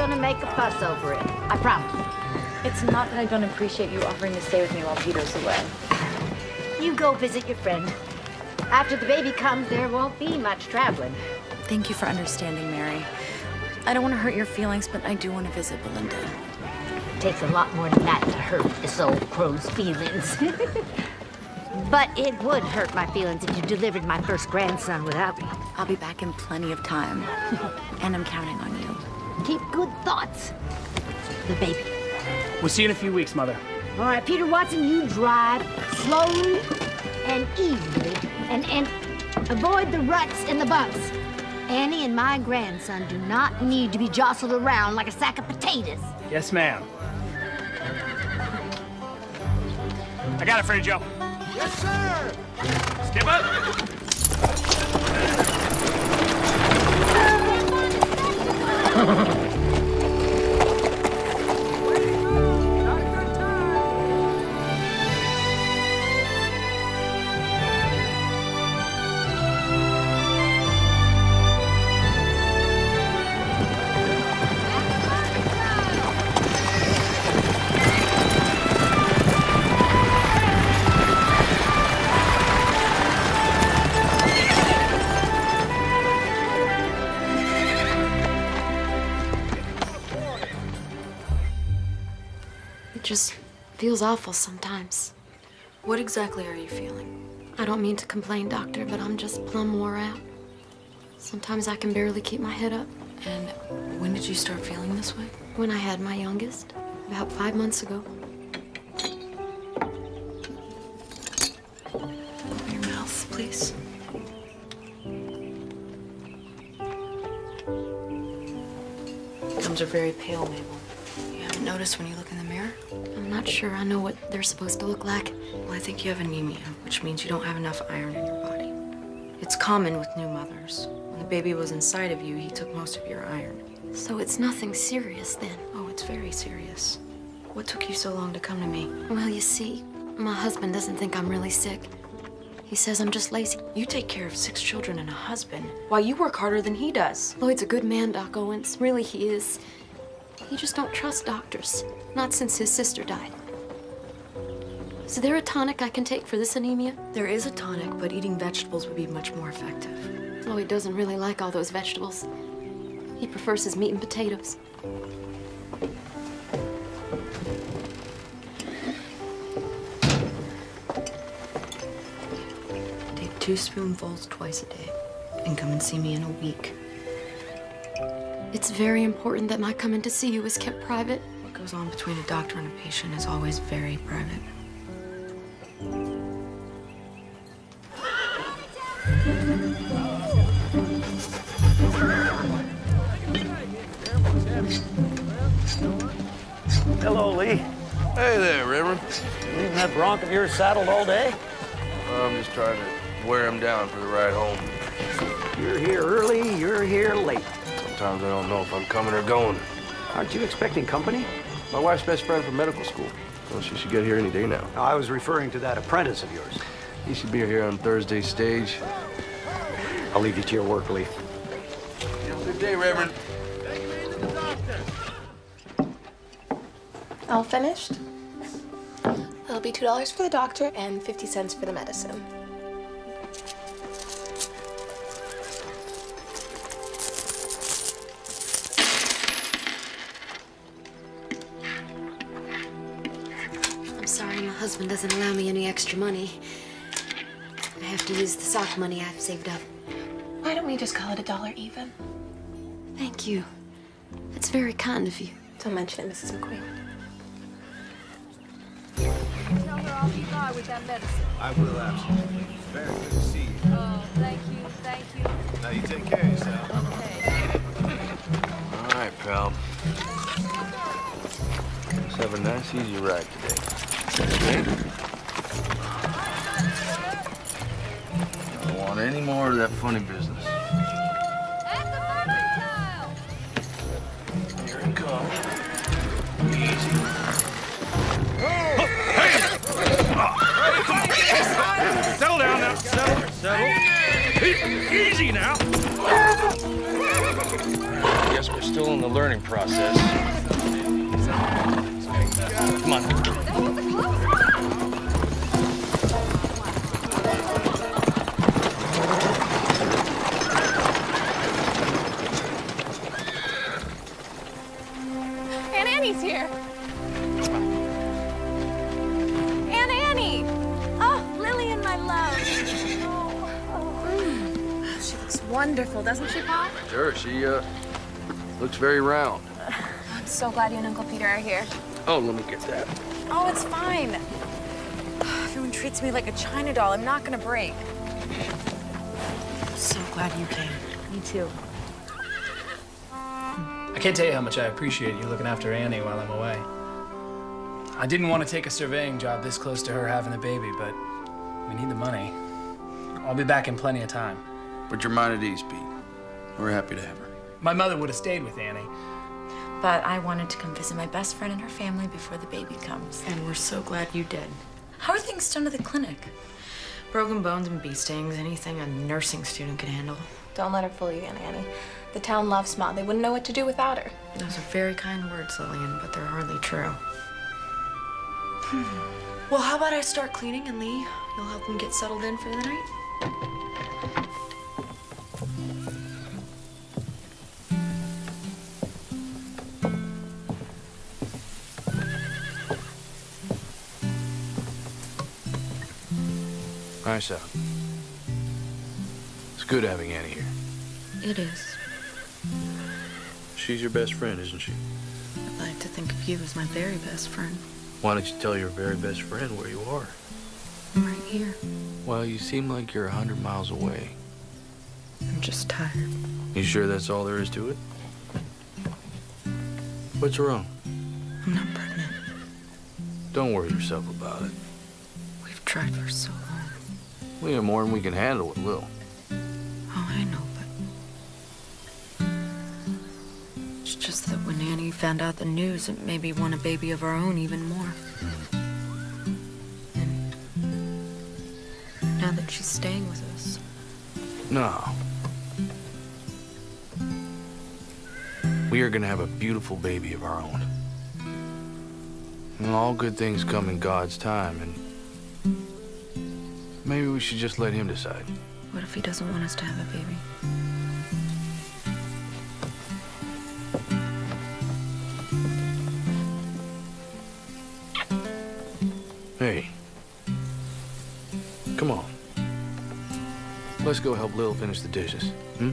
gonna make a fuss over it. I promise. It's not that I don't appreciate you offering to stay with me while Peter's away. You go visit your friend. After the baby comes, there won't be much traveling. Thank you for understanding, Mary. I don't want to hurt your feelings, but I do want to visit Belinda. It takes a lot more than that to hurt this old crow's feelings. But it would hurt my feelings if you delivered my first grandson without me. I'll be back in plenty of time, and I'm counting on you. Keep good thoughts. The baby. We'll see you in a few weeks, Mother. All right, Peter Watson, you drive slowly and easily and avoid the ruts and the bumps. Annie and my grandson do not need to be jostled around like a sack of potatoes. Yes, ma'am. I got it for you, Joe. Yes, sir! Skip up! It just feels awful sometimes. What exactly are you feeling? I don't mean to complain, Doctor, but I'm just plumb wore out. Sometimes I can barely keep my head up. And when did you start feeling this way? When I had my youngest, about 5 months ago. Open your mouth, please. Gums are very pale, Mabel. You haven't noticed when you look in the mirror? I'm not sure I know what they're supposed to look like. Well, I think you have anemia, which means you don't have enough iron in your body. It's common with new mothers. When the baby was inside of you, he took most of your iron. So it's nothing serious then? Oh, it's very serious. What took you so long to come to me? Well, you see, my husband doesn't think I'm really sick. He says I'm just lazy. You take care of 6 children and a husband, while you work harder than he does. Lloyd's a good man, Doc Owens. Really, he is. You just don't trust doctors. Not since his sister died. Is there a tonic I can take for this anemia? There is a tonic, but eating vegetables would be much more effective. Lloyd doesn't really like all those vegetables. He prefers his meat and potatoes. Take 2 spoonfuls twice a day, and come and see me in a week. It's very important that my coming to see you is kept private. What goes on between a doctor and a patient is always very private. Hello, Lee. Hey there, Reverend. Leaving that bronc of yours saddled all day? I'm just trying to wear him down for the ride home. You're here early, you're here late. Sometimes I don't know if I'm coming or going. Aren't you expecting company? My wife's best friend from medical school. Well, she should get here any day now. No, I was referring to that apprentice of yours. He should be here on Thursday's stage. I'll leave you to your work, Lee. Have a good day, Reverend. All finished? It'll be $2 for the doctor and 50 cents for the medicine. I'm sorry, my husband doesn't allow me any extra money. I have to use the sock money I've saved up. Why don't we just call it $1 even? Thank you. That's very kind of you. Don't mention it, Mrs. McQueen. Tell her I'll be by with that medicine. I will, absolutely. Very good to see you. Oh, thank you, thank you. Now you take care of yourself. Okay. All right, pal. Let's have a nice, easy ride today. Okay? I don't want any more of that funny business. Here it comes. Easy. Settle down now. Settle. Easy now. Yes, Miss still in the learning process. Come on. Aunt Annie's here. Aunt Annie! Oh, Lillian, my love. She looks wonderful, doesn't she, Pop? Sure, she looks very round. I'm so glad you and Uncle Peter are here. Oh, let me get that. Oh, it's fine. Everyone treats me like a China doll. I'm not gonna break. I'm so glad you came. Me too. I can't tell you how much I appreciate you looking after Annie while I'm away. I didn't want to take a surveying job this close to her having the baby, but we need the money. I'll be back in plenty of time. Put your mind at ease, Pete. We're happy to have her. My mother would have stayed with Annie. But I wanted to come visit my best friend and her family before the baby comes. And we're so glad you did. How are things done at the clinic? Broken bones and bee stings, anything a nursing student could handle. Don't let her fool you, Aunt Annie. The town loves Ma. They wouldn't know what to do without her. Those are very kind words, Lillian, but they're hardly true. Well, how about I start cleaning and Lee, you'll help them get settled in for the night? Nice out. It's good having Annie here. It is. She's your best friend, isn't she? I'd like to think of you as my very best friend. Why don't you tell your very best friend where you are? I'm right here. Well, you seem like you're 100 miles away. I'm just tired. You sure that's all there is to it? What's wrong? I'm not pregnant. Don't worry yourself about it. We've tried for so long. We have more than we can handle with Lil. Oh, I know, but it's just that when Annie found out the news, it made me want a baby of our own even more. And now that she's staying with us. No. We are gonna have a beautiful baby of our own. And all good things come in God's time, and maybe we should just let him decide. What if he doesn't want us to have a baby? Hey. Come on. Let's go help Lil finish the dishes, hmm?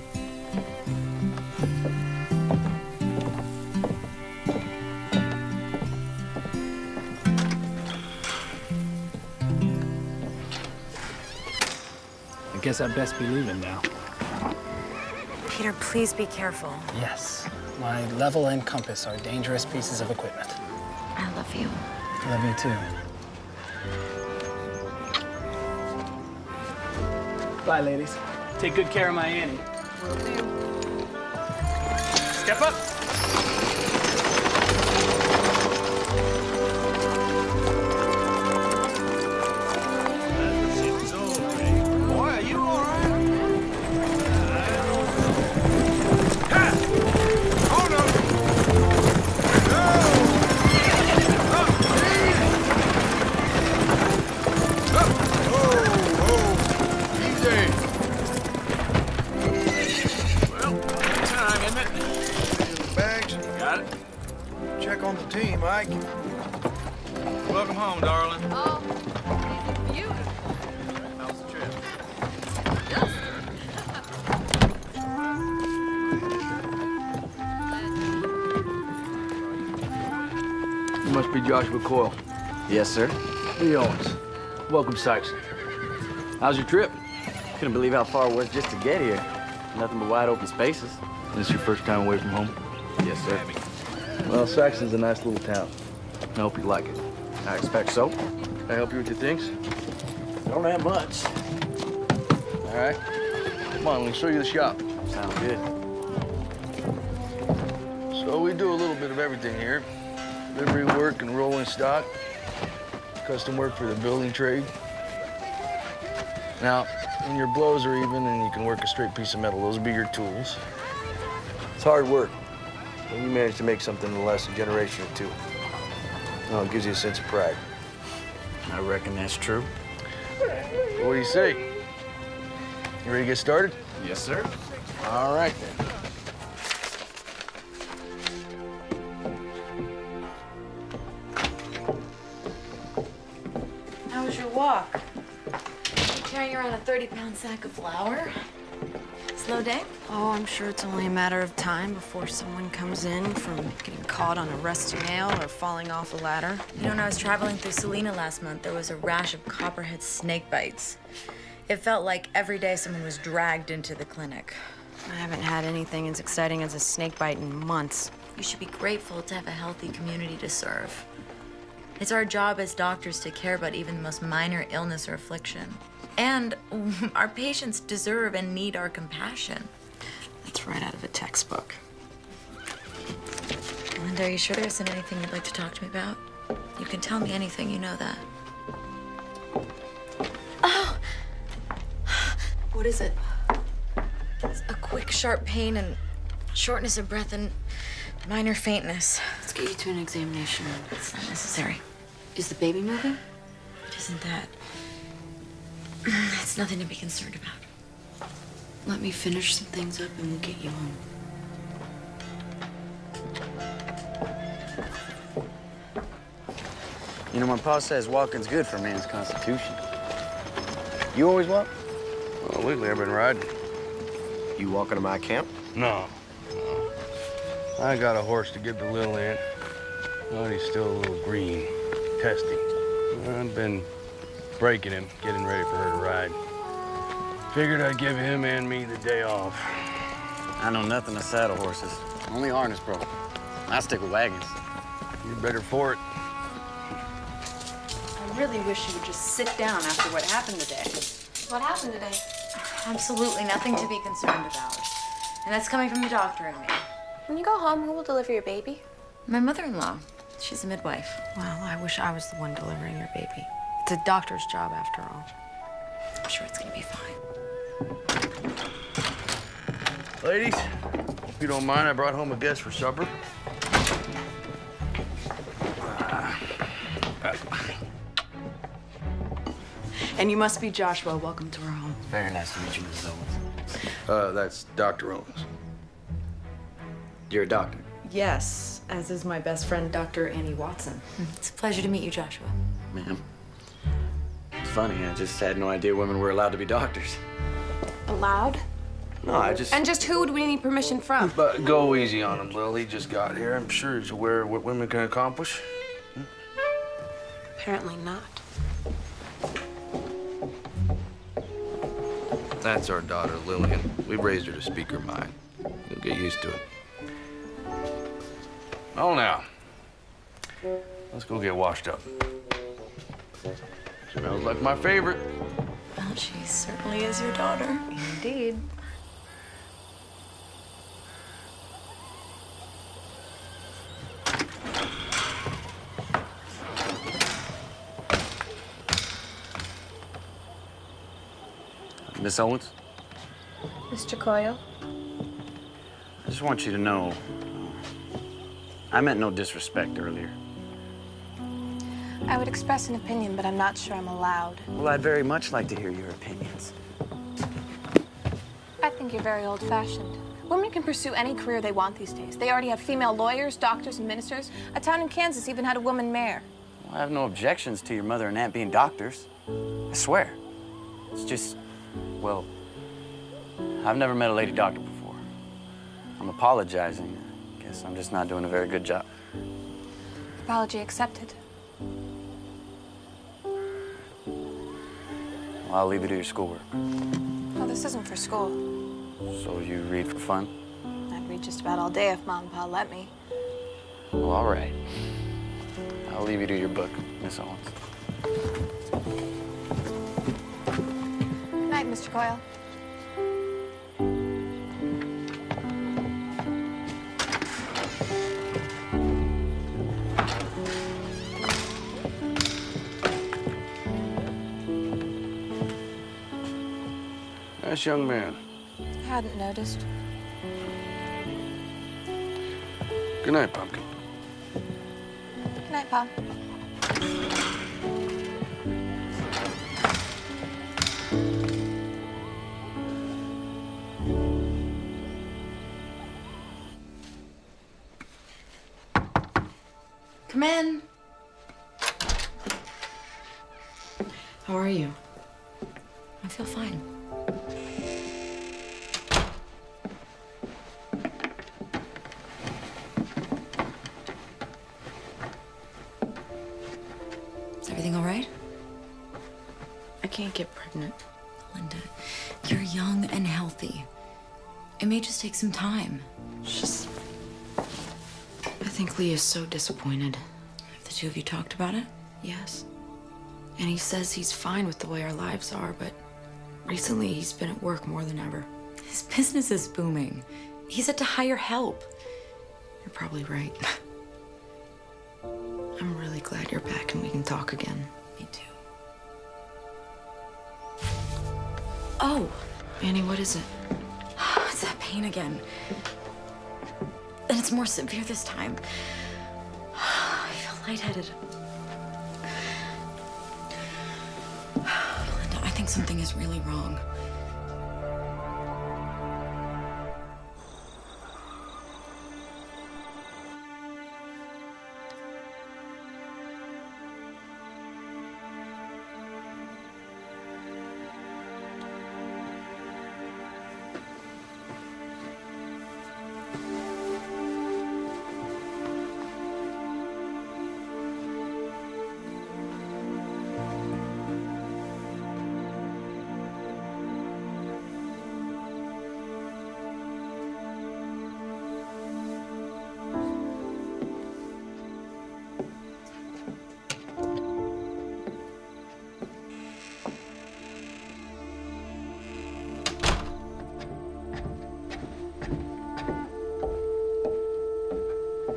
I guess I'd best be leaving now. Peter, please be careful. Yes. My level and compass are dangerous pieces of equipment. I love you. I love you too. Bye, ladies. Take good care of my Annie. Will do. Step up. Boy, are you all right? Hold on. Easy. Well, time, isn't it? Bags. Got it. Check on the team, Ike. Welcome home, darling. Oh, beautiful. How's the trip? You must be Joshua Coyle. Yes, sir. Lee Owens. Welcome, Sykes. How's your trip? Couldn't believe how far it was just to get here. Nothing but wide open spaces. This your first time away from home? Yes, sir. Well, Saxon's a nice little town. I hope you like it. I expect so. Can I help you with your things? Don't have much. All right. Come on, let me show you the shop. Sounds good. So we do a little bit of everything here. Livery work and rolling stock. Custom work for the building trade. Now, when your blows are even and you can work a straight piece of metal, those will be your tools. It's hard work. when you manage to make something in less than a generation or two. Oh, it gives you a sense of pride. I reckon that's true. What do you say? You ready to get started? Yes, sir. All right, then. How was your walk? Carrying around a 30-pound sack of flour? Slow day? Oh, I'm sure it's only a matter of time before someone comes in from getting caught on a rusty nail or falling off a ladder. You know, when I was traveling through Salina last month, there was a rash of copperhead snake bites. It felt like every day someone was dragged into the clinic. I haven't had anything as exciting as a snake bite in months. You should be grateful to have a healthy community to serve. It's our job as doctors to care about even the most minor illness or affliction. And our patients deserve and need our compassion. That's right out of a textbook. Linda, are you sure there isn't anything you'd like to talk to me about? You can tell me anything, you know that. Oh! What is it? It's a quick, sharp pain and shortness of breath and minor faintness. Let's get you to an examination. It's not necessary. Is the baby moving? It isn't that. It's nothing to be concerned about. Let me finish some things up and we'll get you home. You know, my pa says walking's good for a man's constitution. You always walk? Well, lately I've been riding. You walking to my camp? No. I got a horse to give to Lil Aunt, but he's still a little green, testy. I've been breaking him, getting ready for her to ride. Figured I'd give him and me the day off. I know nothing of saddle horses. Only harness broke. I stick with wagons. You're better for it. I really wish you would just sit down after what happened today. What happened today? Absolutely nothing to be concerned about. And that's coming from the doctor and me. When you go home, who will deliver your baby? My mother-in-law. She's a midwife. Well, I wish I was the one delivering your baby. It's a doctor's job, after all. I'm sure it's gonna be fine. Ladies, if you don't mind, I brought home a guest for supper. And you must be Joshua. Welcome to our home. Very nice to meet you, Mrs. Owens. That's Dr. Owens. You're a doctor? Yes, as is my best friend, Dr. Annie Watson. It's a pleasure to meet you, Joshua. Ma'am. It's funny, I just had no idea women were allowed to be doctors. Allowed? No, I just... And just who would we need permission from? But go easy on him, Lil. He just got here. I'm sure he's aware of what women can accomplish. Apparently not. That's our daughter, Lillian. We raised her to speak her mind. You'll get used to it. Oh, now. Let's go get washed up. Smells like my favorite. Well, she certainly is your daughter. Indeed. Miss Owens? Mr. Coyle? I just want you to know, I meant no disrespect earlier. I would express an opinion, but I'm not sure I'm allowed. Well, I'd very much like to hear your opinions. I think you're very old-fashioned. Women can pursue any career they want these days. They already have female lawyers, doctors, and ministers. A town in Kansas even had a woman mayor. Well, I have no objections to your mother and aunt being doctors. I swear. It's just, well, I've never met a lady doctor before. I'm apologizing. I guess I'm just not doing a very good job. Apology accepted. Well, I'll leave you to your schoolwork. Oh, this isn't for school. So you read for fun? I'd read just about all day if Mom and Pa let me. Well, all right. I'll leave you to your book, Miss Owens. Good night, Mr. Coyle. Nice young man. I hadn't noticed. Good night, Pumpkin. Good night, Pop. Come in. How are you? I feel fine. Is everything all right? I can't get pregnant. Linda, you're young and healthy. It may just take some time. It's just... I think Lee is so disappointed. Have the two of you talked about it? Yes. And he says he's fine with the way our lives are, but recently he's been at work more than ever. His business is booming. He's had to hire help. You're probably right. I'm really glad you're back and we can talk again. Me too. Oh, Annie, what is it? It's that pain again. And it's more severe this time. I feel lightheaded. Linda, I think something is really wrong.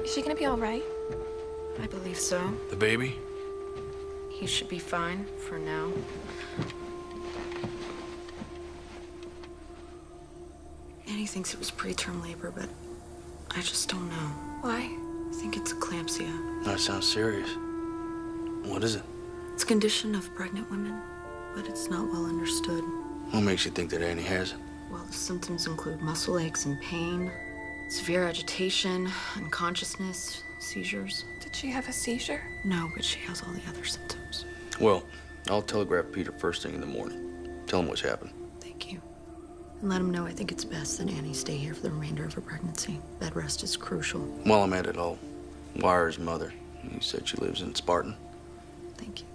Is she gonna be all right? I believe so. The baby? He should be fine for now. Annie thinks it was preterm labor, but I just don't know. Why? I think it's eclampsia. That sounds serious. What is it? It's a condition of pregnant women, but it's not well understood. What makes you think that Annie has it? Well, the symptoms include muscle aches and pain, severe agitation, unconsciousness, seizures. Did she have a seizure? No, but she has all the other symptoms. Well, I'll telegraph Peter first thing in the morning. Tell him what's happened. Thank you. And let him know I think it's best that Annie stay here for the remainder of her pregnancy. Bed rest is crucial. While I'm at it, I'll wire his mother. You said she lives in Spartan. Thank you.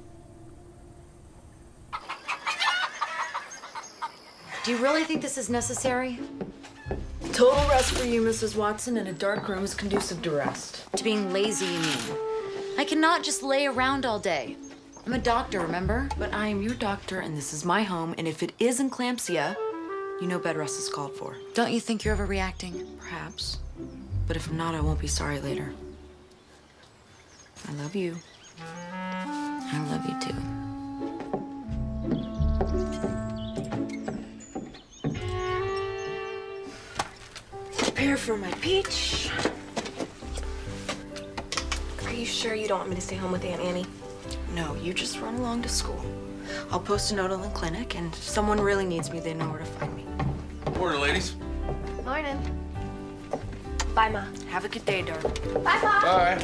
Do you really think this is necessary? Total rest for you, Mrs. Watson, and a dark room is conducive to rest. To being lazy, you mean? I cannot just lay around all day. I'm a doctor, remember? But I am your doctor, and this is my home, and if it is eclampsia, you know bed rest is called for. Don't you think you're overreacting? Perhaps. But if I'm not, I won't be sorry later. I love you. I love you too. Prepare for my peach. Are you sure you don't want me to stay home with Aunt Annie? No, you just run along to school. I'll post a note on the clinic, and if someone really needs me, they know where to find me. Morning, ladies. Morning. Bye, Ma. Have a good day, darling. Bye, Ma. Bye.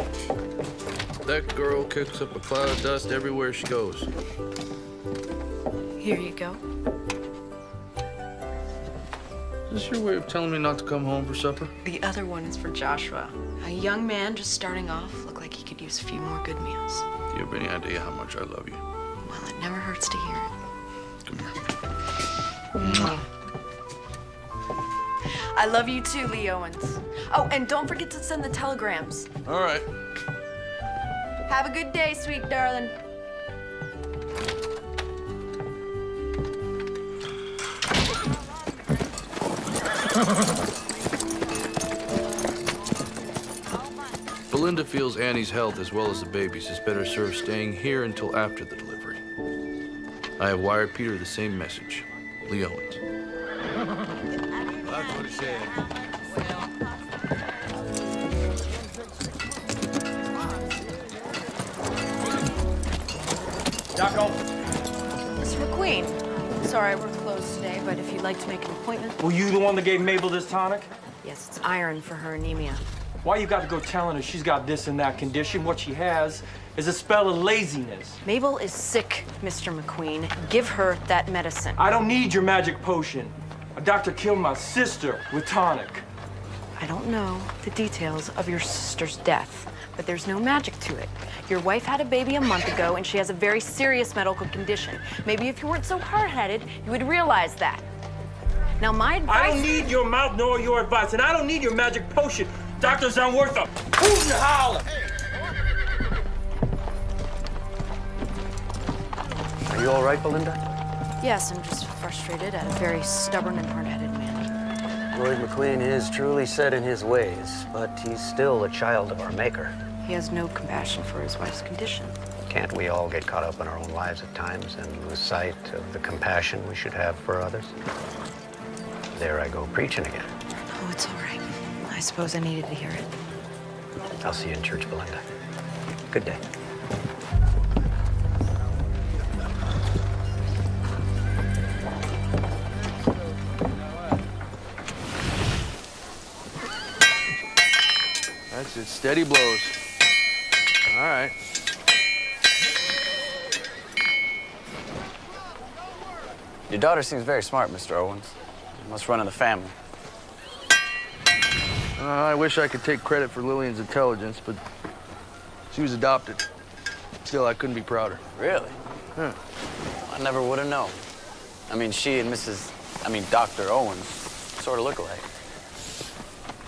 That girl kicks up a cloud of dust everywhere she goes. Here you go. Is this your way of telling me not to come home for supper? The other one is for Joshua. A young man just starting off, looked like he could use a few more good meals. Do you have any idea how much I love you? Well, it never hurts to hear it. Come here. Mwah. I love you too, Lee Owens. Oh, and don't forget to send the telegrams. All right. Have a good day, sweet darling. Belinda feels Annie's health as well as the baby's is better served staying here until after the delivery. I have wired Peter the same message. Lee Owens. That's what he said. Sorry, we're closed today, but if you'd like to make an appointment. Were you the one that gave Mabel this tonic? Yes, it's iron for her anemia. Why you got to go telling her she's got this and that condition? What she has is a spell of laziness. Mabel is sick, Mr. McQueen. Give her that medicine. I don't need your magic potion. A doctor killed my sister with tonic. I don't know the details of your sister's death, but there's no magic to it. Your wife had a baby a month ago, and she has a very serious medical condition. Maybe if you weren't so hard-headed, you would realize that. Now, my advice... I don't need your mouth nor your advice, and I don't need your magic potion. Doctors aren't worth a hoot and holler. Are you all right, Belinda? Yes, I'm just frustrated at a very stubborn and hard-headed man. Lloyd McQueen is truly set in his ways, but he's still a child of our Maker. He has no compassion for his wife's condition. Can't we all get caught up in our own lives at times and lose sight of the compassion we should have for others? There I go preaching again. Oh, it's all right. I suppose I needed to hear it. I'll see you in church, Belinda. Good day. That's it. Steady blows. All right. Your daughter seems very smart, Mr. Owens. Must run in the family. I wish I could take credit for Lillian's intelligence, but she was adopted. Still, I couldn't be prouder. Really? Huh. I never would have known. I mean, she and Dr. Owens sort of look alike.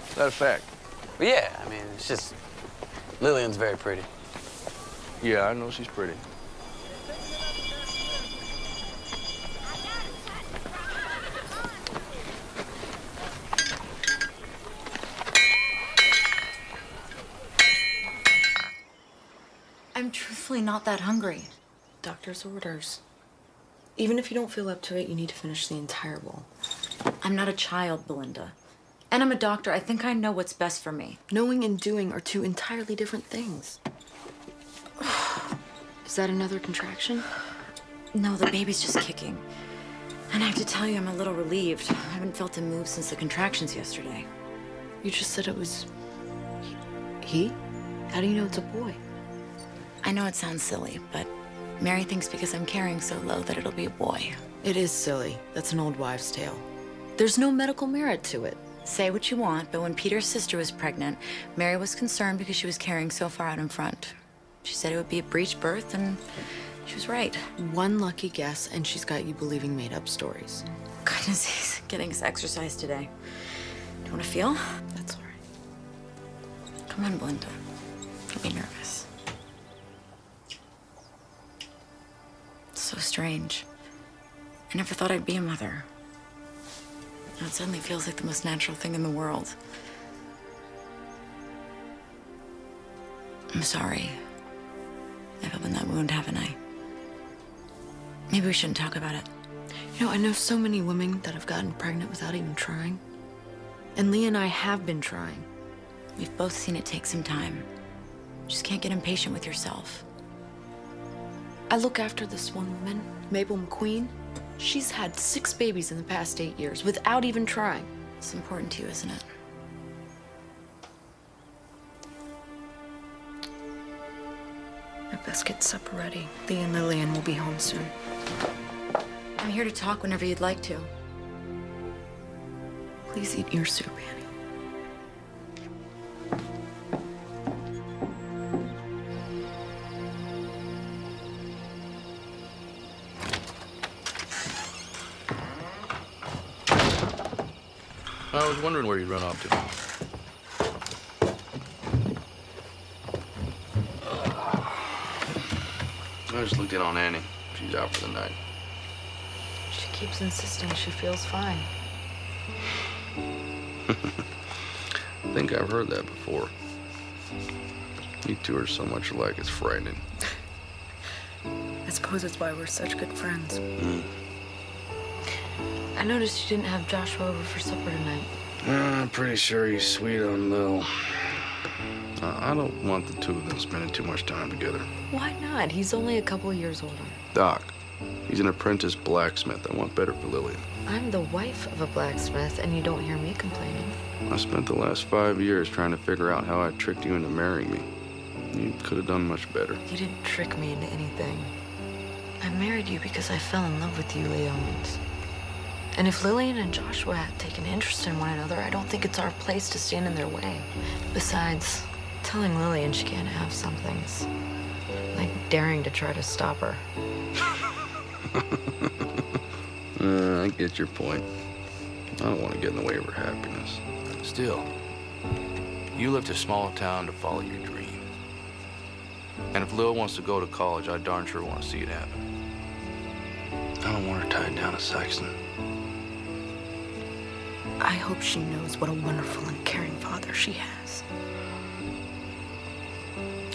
Is that a fact? But yeah, I mean, it's just, Lillian's very pretty. Yeah, I know she's pretty. I'm truthfully not that hungry. Doctor's orders. Even if you don't feel up to it, you need to finish the entire bowl. I'm not a child, Belinda. And I'm a doctor. I think I know what's best for me. Knowing and doing are two entirely different things. Is that another contraction? No, the baby's just kicking. And I have to tell you, I'm a little relieved. I haven't felt him move since the contractions yesterday. You just said it was... he? How do you know it's a boy? I know it sounds silly, but Mary thinks because I'm carrying so low that it'll be a boy. It is silly. That's an old wives' tale. There's no medical merit to it. Say what you want, but when Peter's sister was pregnant, Mary was concerned because she was carrying so far out in front. She said it would be a breech birth, and she was right. One lucky guess, and she's got you believing made-up stories. Goodness, he's getting his exercise today. Do you want to feel? That's all right. Come on, Belinda. Don't be nervous. It's so strange. I never thought I'd be a mother. Now it suddenly feels like the most natural thing in the world. I'm sorry. I've opened that wound, haven't I? Maybe we shouldn't talk about it. You know, I know so many women that have gotten pregnant without even trying. And Lee and I have been trying. We've both seen it take some time. Just can't get impatient with yourself. I look after this one woman, Mabel McQueen. She's had 6 babies in the past 8 years without even trying. It's important to you, isn't it? I best get supper ready. Lee and Lillian will be home soon. I'm here to talk whenever you'd like to. Please eat your soup, Annie. I was wondering where you'd run off to. I just looked in on Annie. She's out for the night. She keeps insisting she feels fine. I think I've heard that before. You two are so much alike, it's frightening. I suppose it's why we're such good friends. Mm. I noticed you didn't have Joshua over for supper tonight. I'm pretty sure he's sweet on Lil. I don't want the two of them spending too much time together. Why not? He's only a couple years older. Doc, He's an apprentice blacksmith. I want better for Lillian. I'm the wife of a blacksmith, and you don't hear me complaining. I spent the last 5 years trying to figure out how I tricked you into marrying me. You could have done much better. You didn't trick me into anything. I married you because I fell in love with you, Leons. And if Lillian and Joshua had taken interest in one another, I don't think it's our place to stand in their way. Besides, telling Lillian she can't have some things, like daring to try to stop her. I get your point. I don't want to get in the way of her happiness. Still, you left a small town to follow your dream. And if Lil wants to go to college, I darn sure want to see it happen. I don't want her tied down to Saxon. I hope she knows what a wonderful and caring father she has.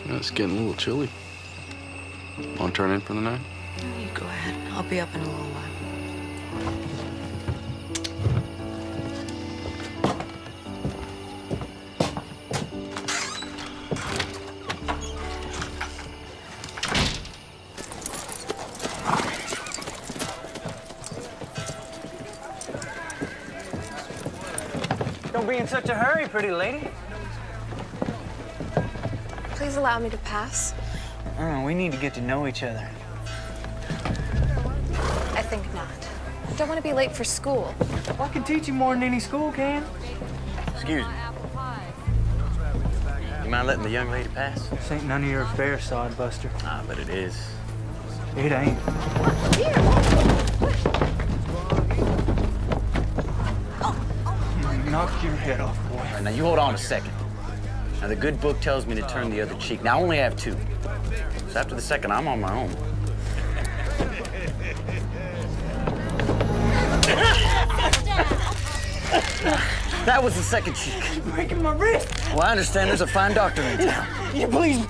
It's getting a little chilly. Want to turn in for the night? You go ahead. I'll be up in a little while. Don't be in such a hurry, pretty lady. Please allow me to pass. Oh, we need to get to know each other. I think not. I don't want to be late for school. I can teach you more than any school can. Excuse me. You mind letting the young lady pass? This ain't none of your affair, sodbuster. Ah, but it is. It ain't. You knocked your head off, boy. All right, now you hold on a second. Now the good book tells me to turn the other cheek. Now I only have 2. So after the second, I'm on my own. That was the second cheek. You're breaking my wrist. Well, I understand there's a fine doctor in town. Yeah, please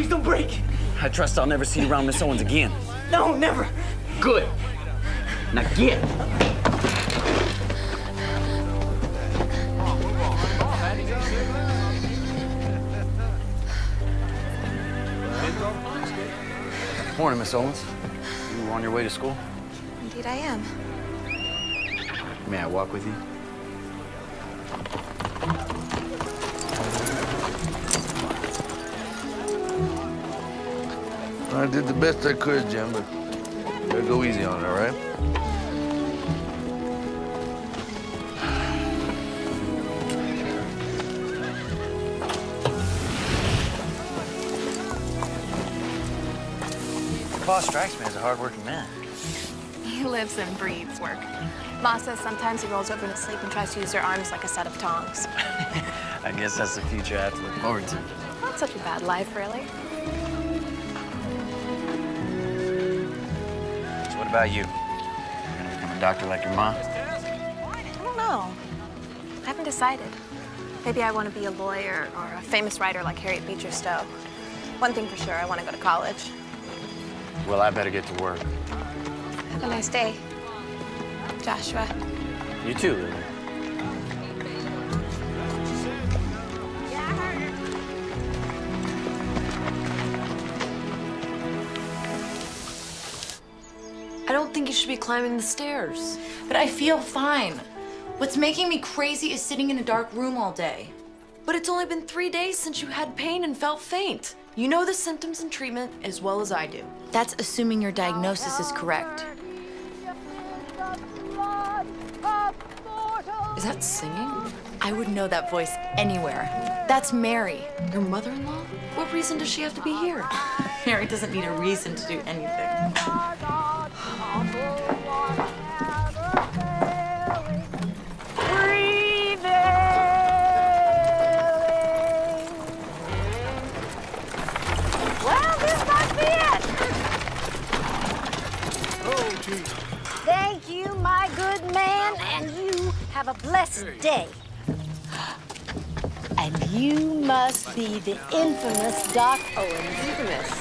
don't break it. I trust I'll never see you around Miss Owens again. No, never. Good. Now get. Morning, Miss Owens. You on your way to school? Indeed, I am. May I walk with you? I did the best I could, Jim, but you gotta go easy on it, all right? Your boss strikes me as a hard-working man. He lives and breathes work. Ma says sometimes he rolls over in his sleep and tries to use your arms like a set of tongs. I guess that's the future I have to look forward to. Not such a bad life, really. So what about you? You gonna become a doctor like your mom? I don't know. I haven't decided. Maybe I want to be a lawyer or a famous writer like Harriet Beecher Stowe. One thing for sure, I want to go to college. Well, I better get to work. Have a nice day, Joshua. You too, Lily. I don't think you should be climbing the stairs. But I feel fine. What's making me crazy is sitting in a dark room all day. But it's only been 3 days since you had pain and felt faint. You know the symptoms and treatment as well as I do. That's assuming your diagnosis is correct. Is that singing? I would know that voice anywhere. That's Mary. Your mother-in-law? What reason does she have to be here? Mary doesn't need a reason to do anything. Well, this must be it. Thank you, my good man, and you have a blessed day. And you must be the infamous Doc Owens. Infamous?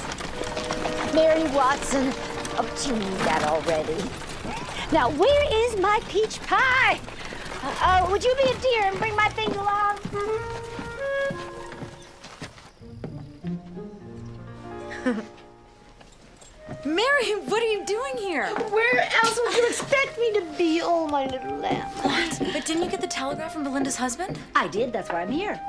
Mary Watson. Oh, you knew that already. Now, where is my peach pie? Would you be a dear and bring my things along? Mary, what are you doing here? Where else would you expect me to be? Oh, my little lamb. What? But didn't you get the telegram from Belinda's husband? I did. That's why I'm here.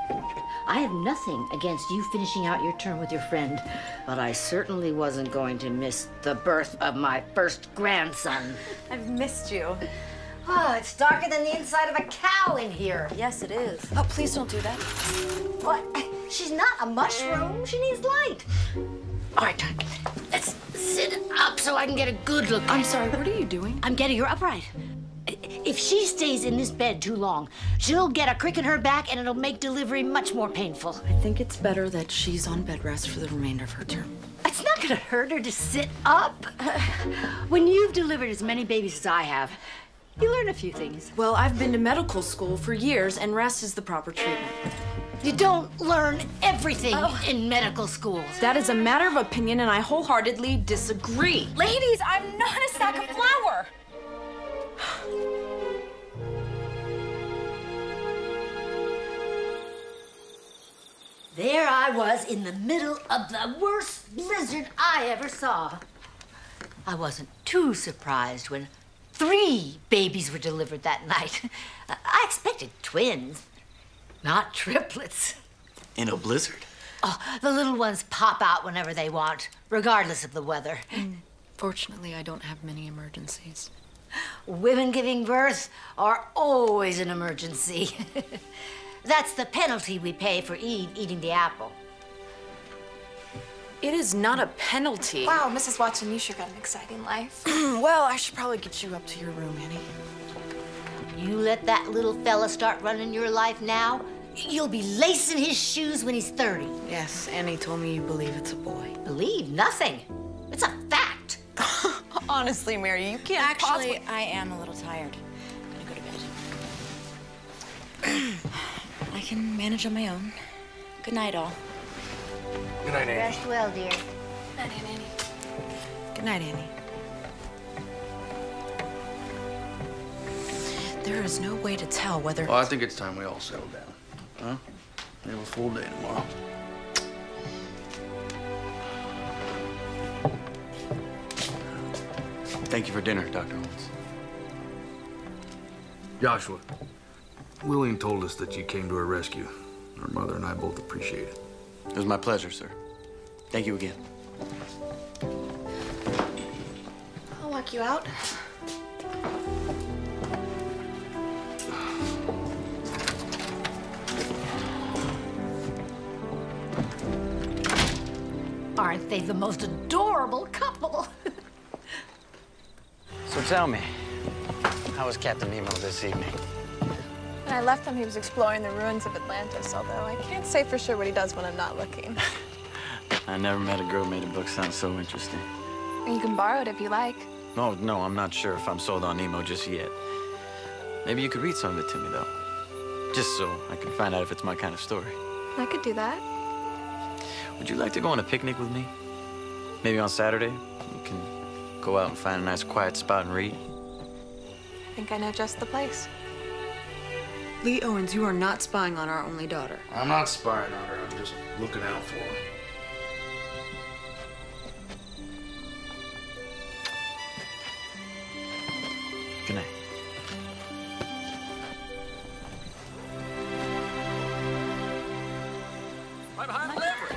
I have nothing against you finishing out your term with your friend, but I certainly wasn't going to miss the birth of my first grandson. I've missed you. Oh, it's darker than the inside of a cow in here. Yes, it is. Oh, please don't do that. What? She's not a mushroom. She needs light. All right, let's sit up so I can get a good look. I'm sorry, what are you doing? I'm getting her upright. If she stays in this bed too long, she'll get a crick in her back and it'll make delivery much more painful. I think it's better that she's on bed rest for the remainder of her term. It's not gonna hurt her to sit up. When you've delivered as many babies as I have, you learn a few things. Well, I've been to medical school for years, and rest is the proper treatment. You don't learn everything in medical school. That is a matter of opinion, and I wholeheartedly disagree. Ladies, I'm not a sack of flour. There I was in the middle of the worst blizzard I ever saw. I wasn't too surprised when 3 babies were delivered that night. I expected twins, not triplets. In a blizzard? Oh, the little ones pop out whenever they want, regardless of the weather. Fortunately, I don't have many emergencies. Women giving birth are always an emergency. That's the penalty we pay for Eve eating the apple. It is not a penalty. Wow, Mrs. Watson, you sure got an exciting life. Well, I should probably get you up to your room, Annie. You let that little fella start running your life now, you'll be lacing his shoes when he's 30. Yes, Annie told me you believe it's a boy. Believe nothing. It's a fact. Honestly, Mary, you can't Actually, I am a little tired. I'm gonna go to bed. I can manage on my own. Good night, all. Good night, Annie. Rest well, dear. Good night, Annie. Good night, Annie. There is no way to tell whether... Well, I think it's time we all settle down. Huh? We have a full day tomorrow. Thank you for dinner, Dr. Holmes. Joshua, Lillian told us that you came to her rescue. Her mother and I both appreciate it. It was my pleasure, sir. Thank you again. I'll walk you out. Aren't they the most adorable couple? So tell me, how was Captain Nemo this evening? When I left him, he was exploring the ruins of Atlantis, although I can't say for sure what he does when I'm not looking. I never met a girl who made a book sound so interesting. You can borrow it if you like. Oh, no, I'm not sure if I'm sold on Nemo just yet. Maybe you could read some of it to me, though. Just so I can find out if it's my kind of story. I could do that. Would you like to go on a picnic with me? Maybe on Saturday? We can go out and find a nice quiet spot and read. I think I know just the place. Lee Owens, you are not spying on our only daughter. I'm not spying on her. I'm just looking out for her. Good night. Right behind the lever.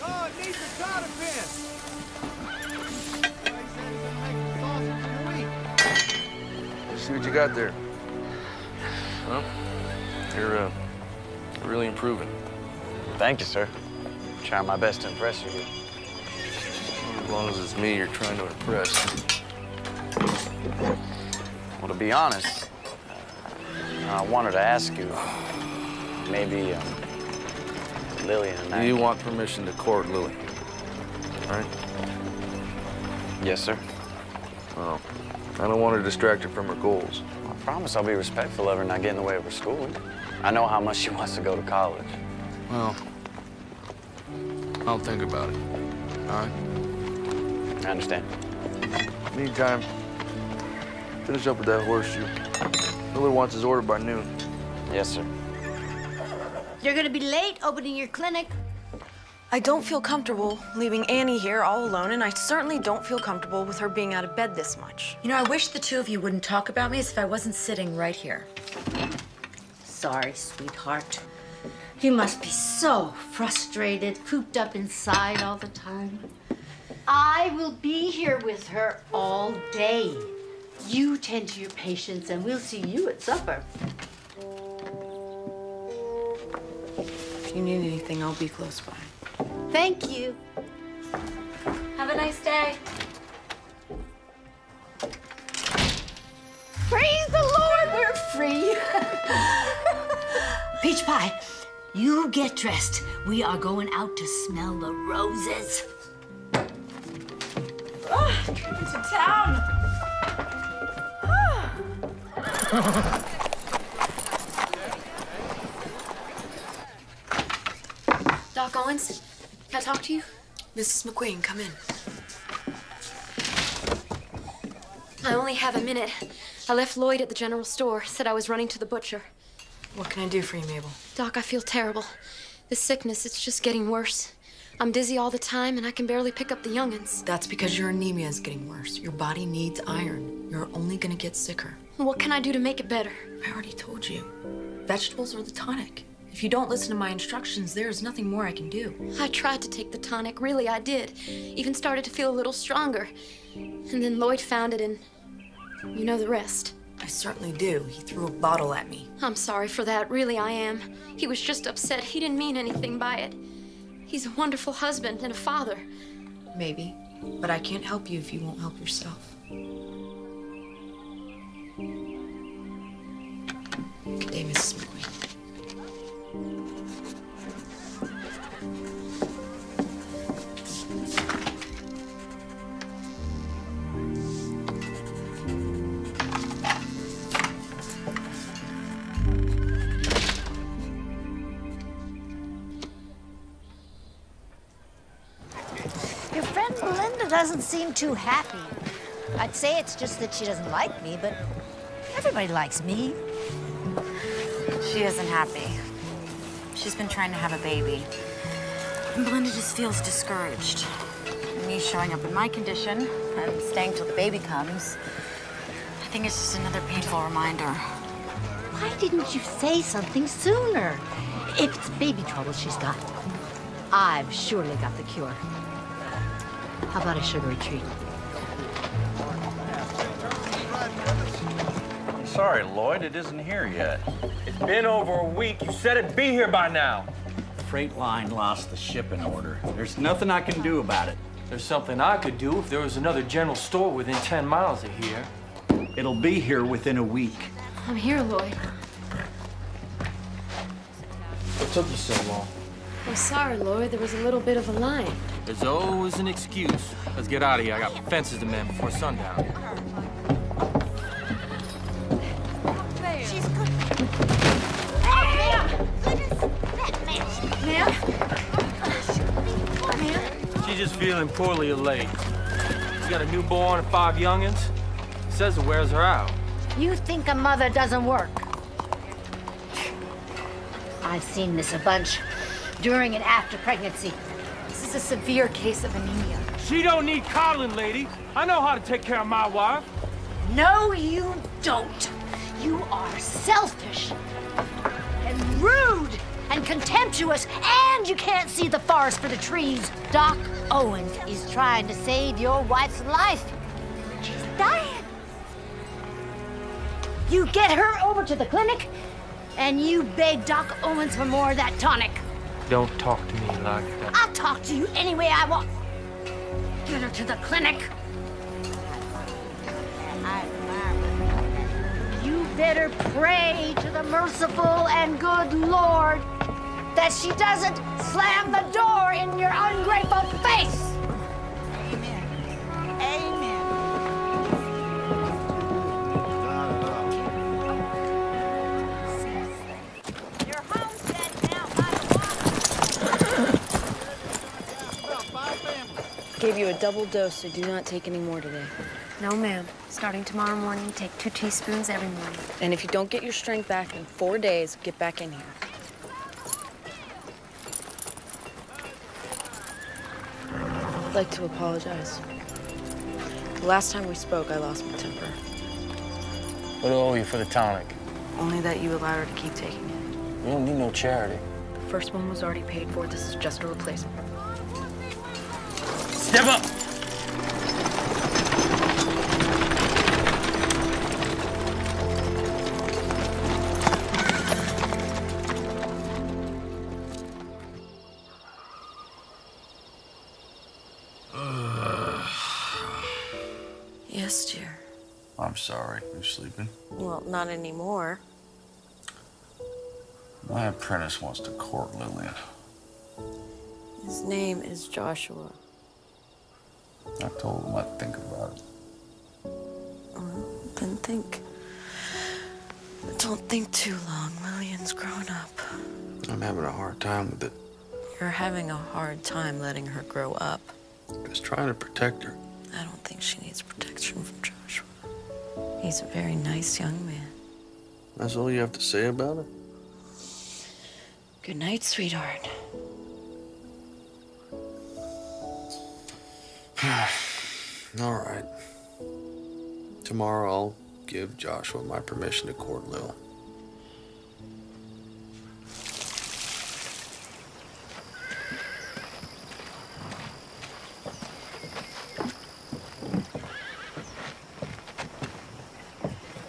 Oh, it needs a cotter pin. See what you got there. Well, you're really improving. Thank you, sir. Trying my best to impress you. As long as it's me you're trying to impress. Well, to be honest, I wanted to ask you, maybe Lillian and I... You want permission to court Lily, right? Yes, sir. Well, I don't want to distract her from her goals. I promise I'll be respectful of her and not get in the way of her schooling. I know how much she wants to go to college. Well, I'll think about it, all right? I understand. Meantime, finish up with that horseshoe. Miller wants his order by noon. Yes, sir. You're gonna be late opening your clinic. I don't feel comfortable leaving Annie here all alone, and I certainly don't feel comfortable with her being out of bed this much. You know, I wish the two of you wouldn't talk about me as if I wasn't sitting right here. Sorry, sweetheart. You must be so frustrated, cooped up inside all the time. I will be here with her all day. You tend to your patients, and we'll see you at supper. If you need anything, I'll be close by. Thank you. Have a nice day. Praise the Lord, we're free. Peach Pie, you get dressed. We are going out to smell the roses. Oh, trip into town. Doc Owens, can I talk to you? Mrs. McQueen, come in. I only have a minute. I left Lloyd at the general store, said I was running to the butcher. What can I do for you, Mabel? Doc, I feel terrible. This sickness, it's just getting worse. I'm dizzy all the time, and I can barely pick up the young'uns. That's because your anemia is getting worse. Your body needs iron. You're only gonna get sicker. What can I do to make it better? I already told you. Vegetables are the tonic. If you don't listen to my instructions, there's nothing more I can do. I tried to take the tonic, really I did. Even started to feel a little stronger. And then Lloyd found it, and you know the rest. I certainly do. He threw a bottle at me. I'm sorry for that, really I am. He was just upset. He didn't mean anything by it. He's a wonderful husband and a father. Maybe, but I can't help you if you won't help yourself. Good day, Mrs. McQueen. Your friend Melinda doesn't seem too happy. I'd say it's just that she doesn't like me, but everybody likes me. She isn't happy. She's been trying to have a baby. And Belinda just feels discouraged. Me showing up in my condition and staying till the baby comes, I think it's just another painful reminder. Why didn't you say something sooner? If it's baby trouble she's got, I've surely got the cure. How about a sugary treat? I'm sorry, Lloyd, it isn't here yet. It's been over a week. You said it'd be here by now. Freight line lost the shipping order. There's nothing I can do about it. There's something I could do if there was another general store within 10 miles of here. It'll be here within a week. I'm here, Lloyd. What took you so long? I'm sorry, Lloyd. There was a little bit of a line. There's always an excuse. Let's get out of here. I got fences to mend before sundown. She's good. Oh, ma'am! Ma'am? Ma'am? She's just feeling poorly elated. She's got a newborn and 5 youngins. Says it wears her out. You think a mother doesn't work? I've seen this a bunch during and after pregnancy. This is a severe case of anemia. She don't need coddling, lady. I know how to take care of my wife. No, you don't. You are selfish and rude and contemptuous, and you can't see the forest for the trees. Doc Owens is trying to save your wife's life. She's dying. You get her over to the clinic, and you beg Doc Owens for more of that tonic. Don't talk to me like that. I'll talk to you any way I want. Get her to the clinic. You better pray to the merciful and good Lord that she doesn't slam the door in your ungrateful face. Amen. Amen. Gave you a double dose, so do not take any more today. No, ma'am. Starting tomorrow morning, take 2 teaspoons every morning. And if you don't get your strength back in 4 days, get back in here. I'd like to apologize. The last time we spoke, I lost my temper. What do I owe you for the tonic? Only that you allowed her to keep taking it. You don't need no charity. The first one was already paid for. This is just a replacement. Step up! Yes, dear. I'm sorry. You sleeping? Well, not anymore. My apprentice wants to court Lillian. His name is Joshua. I told him I'd think about it. Then think. Don't think too long. Lillian's grown up. I'm having a hard time with it. You're having a hard time letting her grow up. Just trying to protect her. I don't think she needs protection from Joshua. He's a very nice young man. That's all you have to say about it? Good night, sweetheart. All right. Tomorrow I'll give Joshua my permission to court Lil.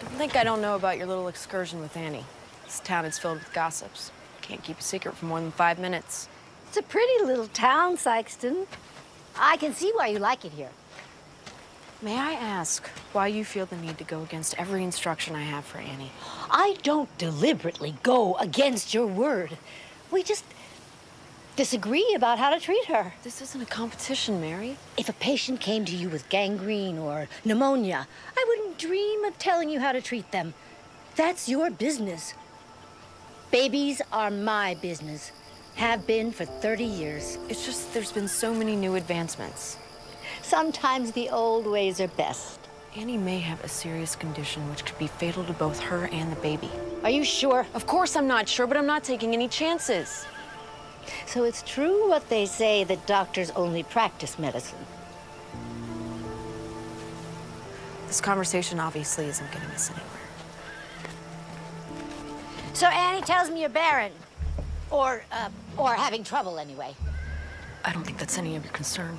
Don't think I don't know about your little excursion with Annie. This town is filled with gossips. Can't keep a secret for more than 5 minutes. It's a pretty little town, Sykeston. I can see why you like it here. May I ask why you feel the need to go against every instruction I have for Annie? I don't deliberately go against your word. We just disagree about how to treat her. This isn't a competition, Mary. If a patient came to you with gangrene or pneumonia, I wouldn't dream of telling you how to treat them. That's your business. Babies are my business. Have been for 30 years. It's just there's been so many new advancements. Sometimes the old ways are best. Annie may have a serious condition which could be fatal to both her and the baby. Are you sure? Of course I'm not sure, but I'm not taking any chances. So it's true what they say that doctors only practice medicine. This conversation obviously isn't getting us anywhere. So Annie tells me you're barren. Or having trouble anyway. I don't think that's any of your concern.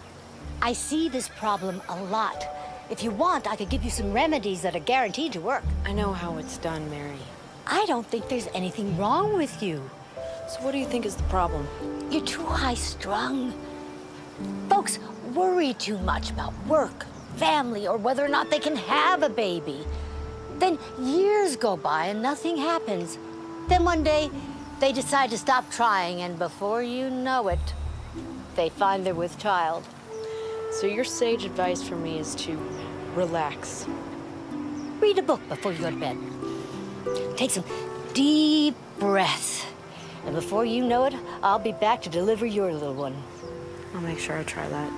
I see this problem a lot. If you want, I could give you some remedies that are guaranteed to work. I know how it's done, Mary. I don't think there's anything wrong with you. So what do you think is the problem? You're too high-strung. Folks worry too much about work, family, or whether or not they can have a baby. Then years go by and nothing happens. Then one day, they decide to stop trying, and before you know it, they find they're with child. So your sage advice for me is to relax. Read a book before you go to bed. Take some deep breaths. And before you know it, I'll be back to deliver your little one. I'll make sure I try that.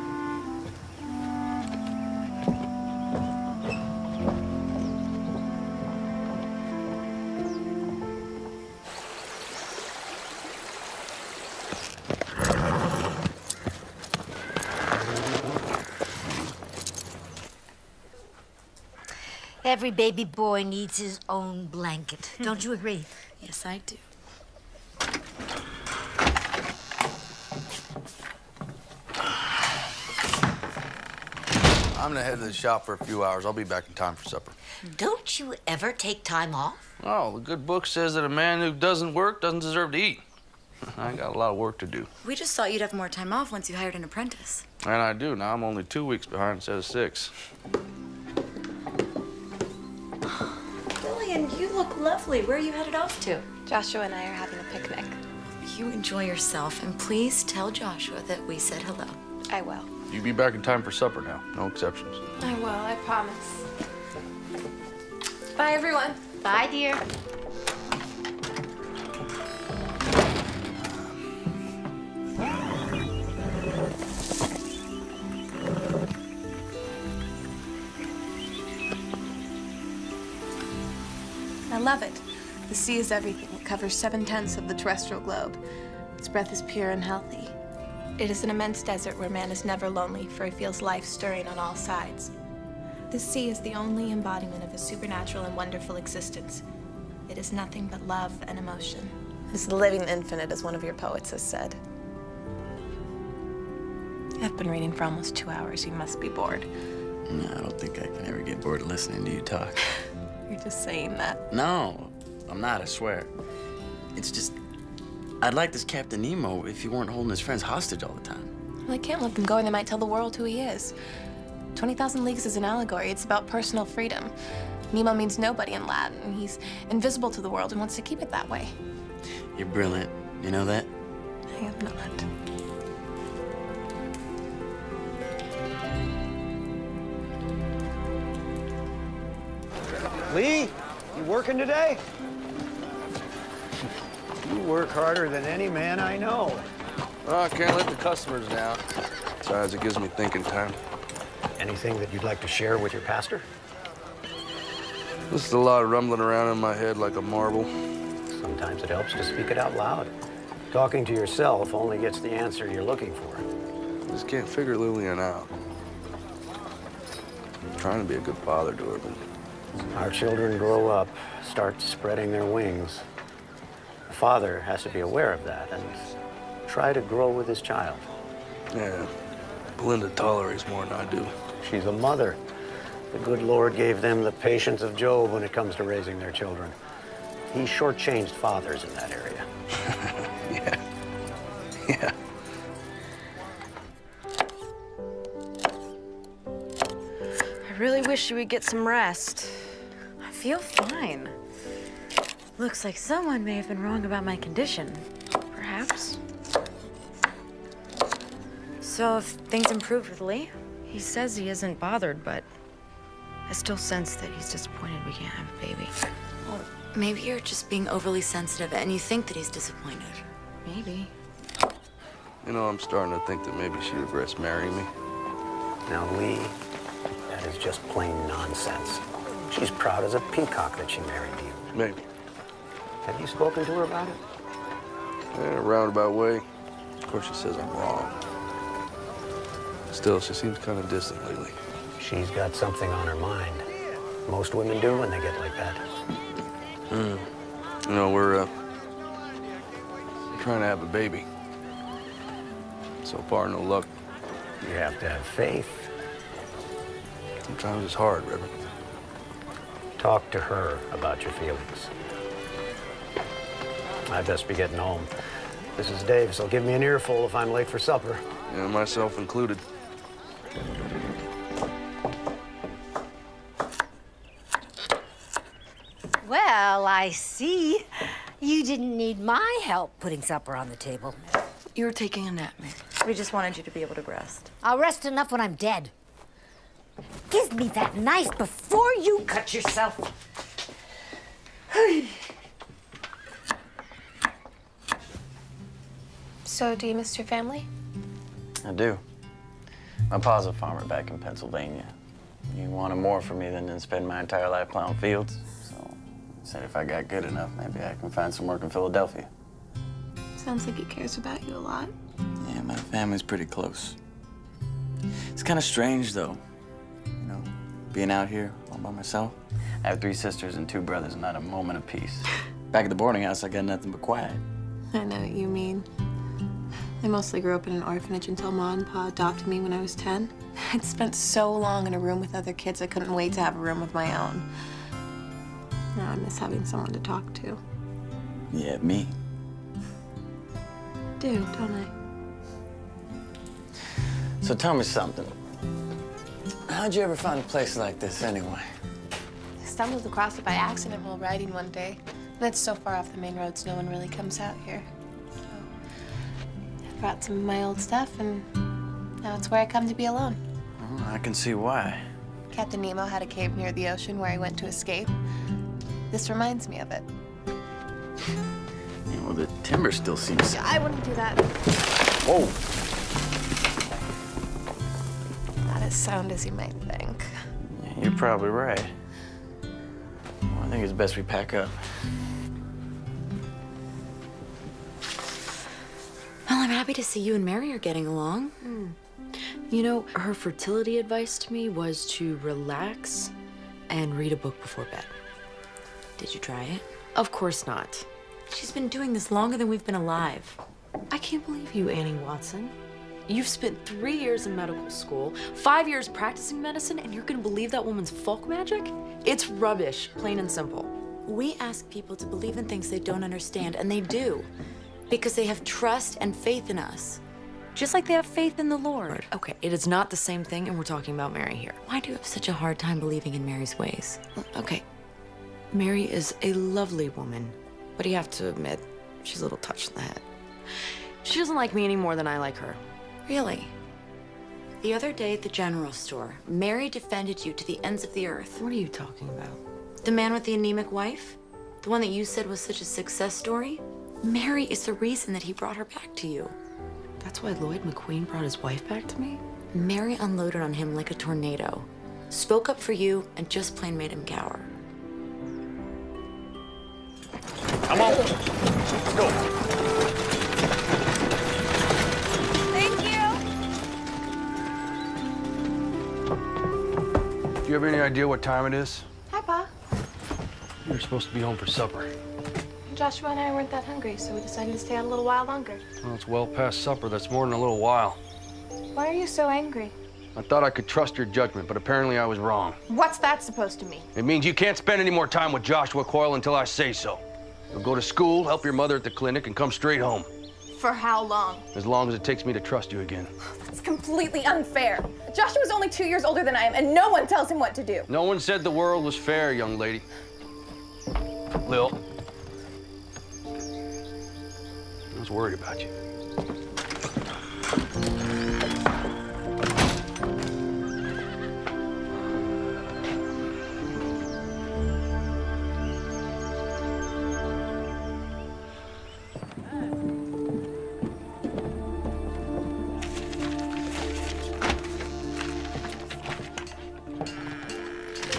Every baby boy needs his own blanket. Don't you agree? Yes, I do. I'm gonna head to the shop for a few hours. I'll be back in time for supper. Don't you ever take time off? Oh, the good book says that a man who doesn't work doesn't deserve to eat. I got a lot of work to do. We just thought you'd have more time off once you hired an apprentice. And I do. Now I'm only 2 weeks behind instead of 6. Lillian, you look lovely. Where are you headed off to? Joshua and I are having a picnic. You enjoy yourself, and please tell Joshua that we said hello. I will. You be back in time for supper now. No exceptions. I will, I promise. Bye, everyone. Bye, dear. I love it. The sea is everything. It covers 7/10 of the terrestrial globe. Its breath is pure and healthy. It is an immense desert where man is never lonely, for he feels life stirring on all sides. The sea is the only embodiment of a supernatural and wonderful existence. It is nothing but love and emotion. It's the living infinite, as one of your poets has said. I've been reading for almost 2 hours. You must be bored. No, I don't think I can ever get bored of listening to you talk. You're just saying that. No, I'm not, I swear. It's just, I'd like this Captain Nemo if he weren't holding his friends hostage all the time. Well, I can't let them go, and they might tell the world who he is. 20,000 Leagues is an allegory. It's about personal freedom. Nemo means nobody in Latin. He's invisible to the world and wants to keep it that way. You're brilliant. You know that? I am not. Lee, you working today? You work harder than any man I know. Well, I can't let the customers down. Besides, it gives me thinking time. Anything that you'd like to share with your pastor? Just a lot of rumbling around in my head like a marble. Sometimes it helps to speak it out loud. Talking to yourself only gets the answer you're looking for. Just can't figure Lillian out. I'm trying to be a good father to her, but... Our children grow up, start spreading their wings. The father has to be aware of that and try to grow with his child. Yeah, Belinda tolerates more than I do. She's a mother. The good Lord gave them the patience of Job when it comes to raising their children. He shortchanged fathers in that area. Yeah. Yeah. I really wish you would get some rest. I feel fine. Looks like someone may have been wrong about my condition. Perhaps. So, if things improved with Lee? He says he isn't bothered, but I still sense that he's disappointed we can't have a baby. Well, maybe you're just being overly sensitive and you think that he's disappointed. Maybe. You know, I'm starting to think that maybe she regrets marrying me. Now, Lee, that is just plain nonsense. She's proud as a peacock that she married you. Maybe. Have you spoken to her about it? In a roundabout way. Of course, she says I'm wrong. Still, she seems kind of distant lately. She's got something on her mind. Most women do when they get like that. You know, we're trying to have a baby. So far, no luck. You have to have faith. Sometimes it's hard, Reverend. Talk to her about your feelings. I'd best be getting home. This is Dave, so give me an earful if I'm late for supper. Yeah, myself included. Well, I see. You didn't need my help putting supper on the table. You were taking a nap, Mary. We just wanted you to be able to rest. I'll rest enough when I'm dead. Give me that knife before you cut yourself. So, do you miss your family? I do. My pa's a farmer back in Pennsylvania. He wanted more from me than to spend my entire life plowing fields. So he said if I got good enough, maybe I can find some work in Philadelphia. Sounds like he cares about you a lot. Yeah, my family's pretty close. It's kind of strange, though. You know, being out here all by myself. I have 3 sisters and 2 brothers, and not a moment of peace. Back at the boarding house, I got nothing but quiet. I know what you mean. I mostly grew up in an orphanage until Ma and Pa adopted me when I was 10. I'd spent so long in a room with other kids, I couldn't wait to have a room of my own. Now I miss having someone to talk to. Yeah, me. Do, don't I? So tell me something. How'd you ever find a place like this, anyway? I stumbled across it by accident while riding one day. And it's so far off the main roads, no one really comes out here. So I brought some of my old stuff, and now it's where I come to be alone. Oh, I can see why. Captain Nemo had a cave near the ocean where he went to escape. This reminds me of it. Yeah, well, the timber still seems... I wouldn't do that. Whoa! Not as sound as you might think. Yeah, you're probably right. Well, I think it's best we pack up. Well, I'm happy to see you and Mary are getting along. You know, her fertility advice to me was to relax and read a book before bed. Did you try it? Of course not. She's been doing this longer than we've been alive. I can't believe you, Annie Watson. You've spent 3 years in medical school, 5 years practicing medicine, and you're gonna believe that woman's folk magic? It's rubbish, plain and simple. We ask people to believe in things they don't understand, and they do. Because they have trust and faith in us. Just like they have faith in the Lord. Okay, it is not the same thing, and we're talking about Mary here. Why do you have such a hard time believing in Mary's ways? Okay, Mary is a lovely woman, but you have to admit, she's a little touched in the head. She doesn't like me any more than I like her. Really? The other day at the general store, Mary defended you to the ends of the earth. What are you talking about? The man with the anemic wife? The one that you said was such a success story? Mary is the reason that he brought her back to you. That's why Lloyd McQueen brought his wife back to me? Mary unloaded on him like a tornado, spoke up for you, and just plain made him cower. Come on. Let's go. Thank you. Do you have any idea what time it is? Hi, Pa. You're supposed to be home for supper. Joshua and I weren't that hungry, so we decided to stay out a little while longer. Well, it's well past supper. That's more than a little while. Why are you so angry? I thought I could trust your judgment, but apparently I was wrong. What's that supposed to mean? It means you can't spend any more time with Joshua Coyle until I say so. You'll go to school, help your mother at the clinic, and come straight home. For how long? As long as it takes me to trust you again. It's completely unfair. Joshua's only 2 years older than I am, and no one tells him what to do. No one said the world was fair, young lady. Lil. I was worried about you.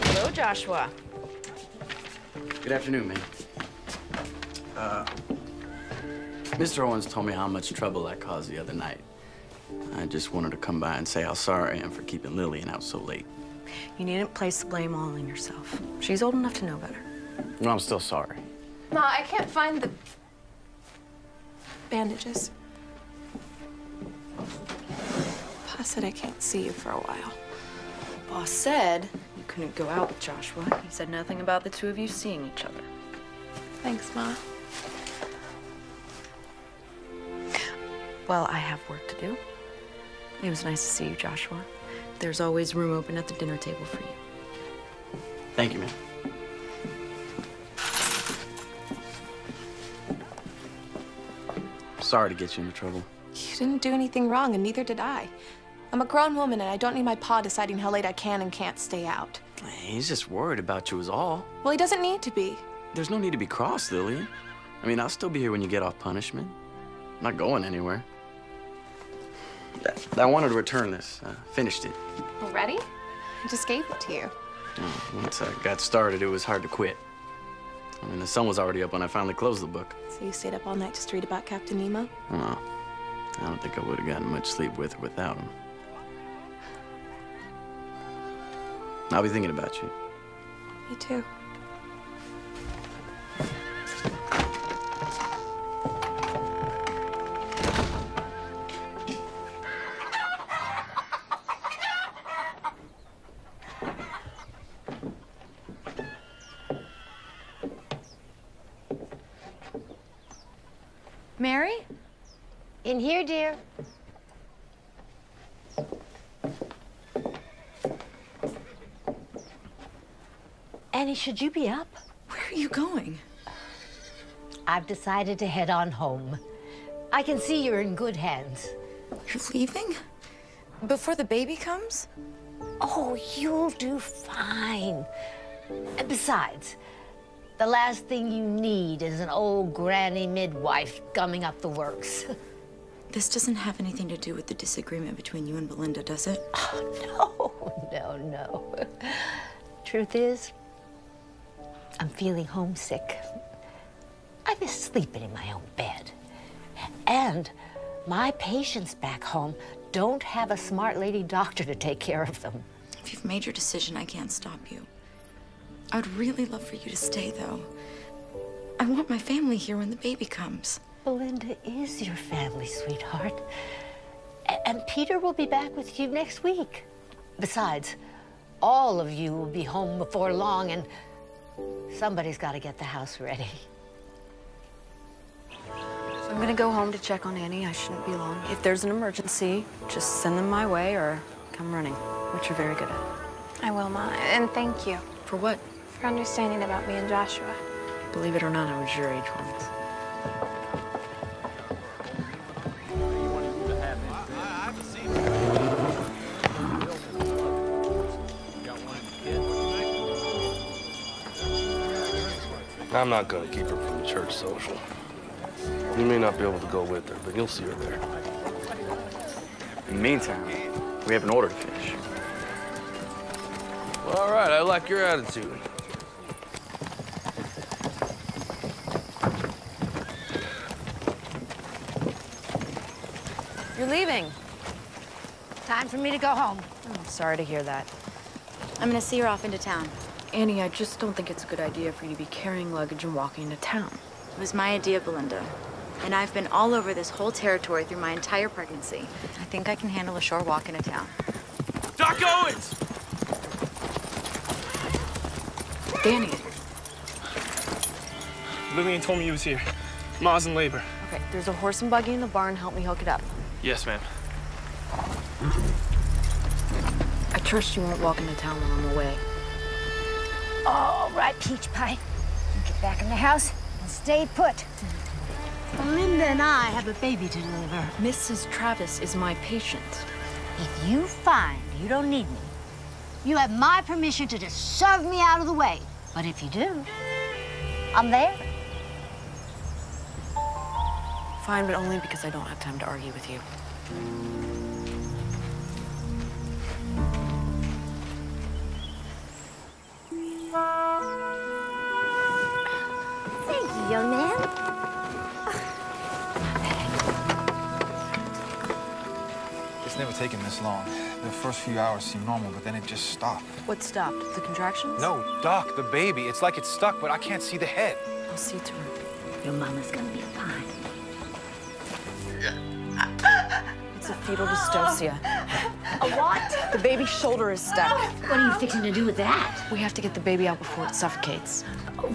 Hello, Joshua. Good afternoon, man. Mr. Owens told me how much trouble I caused the other night. I just wanted to come by and say how sorry I am for keeping Lillian out so late. You needn't place the blame all on yourself. She's old enough to know better. No, I'm still sorry. Ma, I can't find the bandages. Pa said I can't see you for a while. Boss said you couldn't go out with Joshua. He said nothing about the two of you seeing each other. Thanks, Ma. Well, I have work to do. It was nice to see you, Joshua. There's always room open at the dinner table for you. Thank you, man. Sorry to get you into trouble. You didn't do anything wrong, and neither did I. I'm a grown woman, and I don't need my pa deciding how late I can and can't stay out. He's just worried about you is all. Well, he doesn't need to be. There's no need to be cross, Lillian. I mean, I'll still be here when you get off punishment. I'm not going anywhere. I wanted to return this. Finished it. Already? I just gave it to you. Once I got started, it was hard to quit. I mean, the sun was already up when I finally closed the book. So you stayed up all night just to read about Captain Nemo? No, I don't think I would have gotten much sleep with or without him. I'll be thinking about you. Me too. Mary? In here, dear. Annie, should you be up? Where are you going? I've decided to head on home. I can see you're in good hands. You're leaving? Before the baby comes? Oh, you'll do fine. And besides, the last thing you need is an old granny midwife gumming up the works. This doesn't have anything to do with the disagreement between you and Belinda, does it? Oh, no. Truth is, I'm feeling homesick. I miss sleeping in my own bed. And My patients back home don't have a smart lady doctor to take care of them. If you've made your decision, I can't stop you. I would really love for you to stay, though. I want my family here when the baby comes. Belinda is your family, sweetheart. And Peter will be back with you next week. Besides, all of you will be home before long, and somebody's got to get the house ready. I'm gonna go home to check on Annie. I shouldn't be long. If there's an emergency, just send them my way or come running, which you're very good at. I will, Ma, and thank you. For what? For understanding about me and Joshua. Believe it or not, I was your age once. I'm not gonna keep her from the church social. You may not be able to go with her, but you'll see her there. In the meantime, we have an order to finish. Well, all right, I like your attitude. You're leaving. Time for me to go home. Oh, sorry to hear that. I'm gonna see her off into town. Annie, I just don't think it's a good idea for you to be carrying luggage and walking into town. It was my idea, Belinda. And I've been all over this whole territory through my entire pregnancy. I think I can handle a short walk into town. Doc Owens! Danny. Lillian told me you was here. Ma's in labor. Okay, there's a horse and buggy in the barn. Help me hook it up. Yes, ma'am. I trust you won't walk into town when I'm away. All right, Peach Pie. Get back in the house and stay put. Belinda and I have a baby to deliver. Mrs. Travis is my patient. If you find you don't need me, you have my permission to just shove me out of the way. But if you do, I'm there. Fine, but only because I don't have time to argue with you. Thank you, young man. It's never taken this long. The first few hours seemed normal, but then it just stopped. What stopped? The contractions? No, Doc, the baby. It's like it's stuck, but I can't see the head. I'll see to her. Your mama's gonna be fine. It's a fetal dystocia. A what? The baby's shoulder is stuck. What are you fixing to do with that? We have to get the baby out before it suffocates.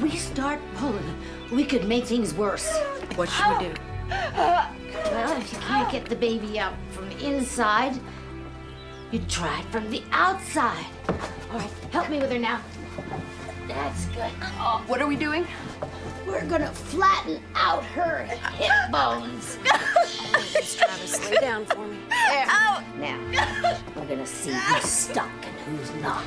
We start pulling. We could make things worse. What should we do? Well, if you can't get the baby out from inside, you try it from the outside. All right, help me with her now. That's good. Oh, what are we doing? We're gonna flatten out her hip bones. Miss Travis, lay down for me. There. Oh. Now, we're gonna see who's stuck and who's not.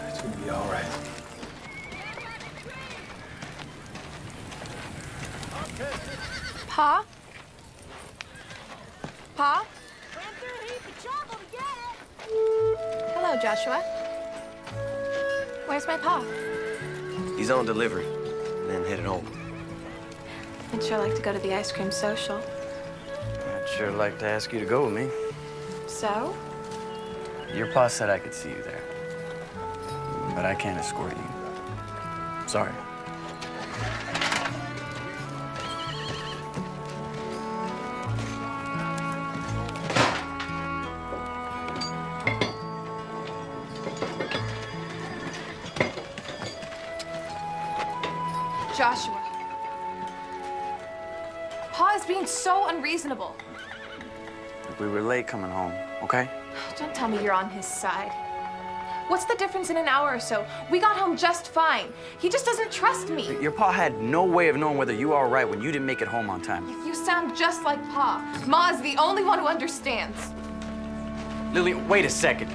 It's gonna be all right. Pa? Pa? Hello, Joshua. Where's my pa? He's on delivery, and then headed home. I'd sure like to go to the ice cream social. I'd sure like to ask you to go with me. So? Your pa said I could see you there, but I can't escort you. Sorry. Joshua. Pa is being so unreasonable. We were late coming home, okay? Don't tell me you're on his side. What's the difference in an hour or so? We got home just fine. He just doesn't trust me. Your pa had no way of knowing whether you were all right when you didn't make it home on time. You sound just like Pa. Ma is the only one who understands. Lily, wait a second.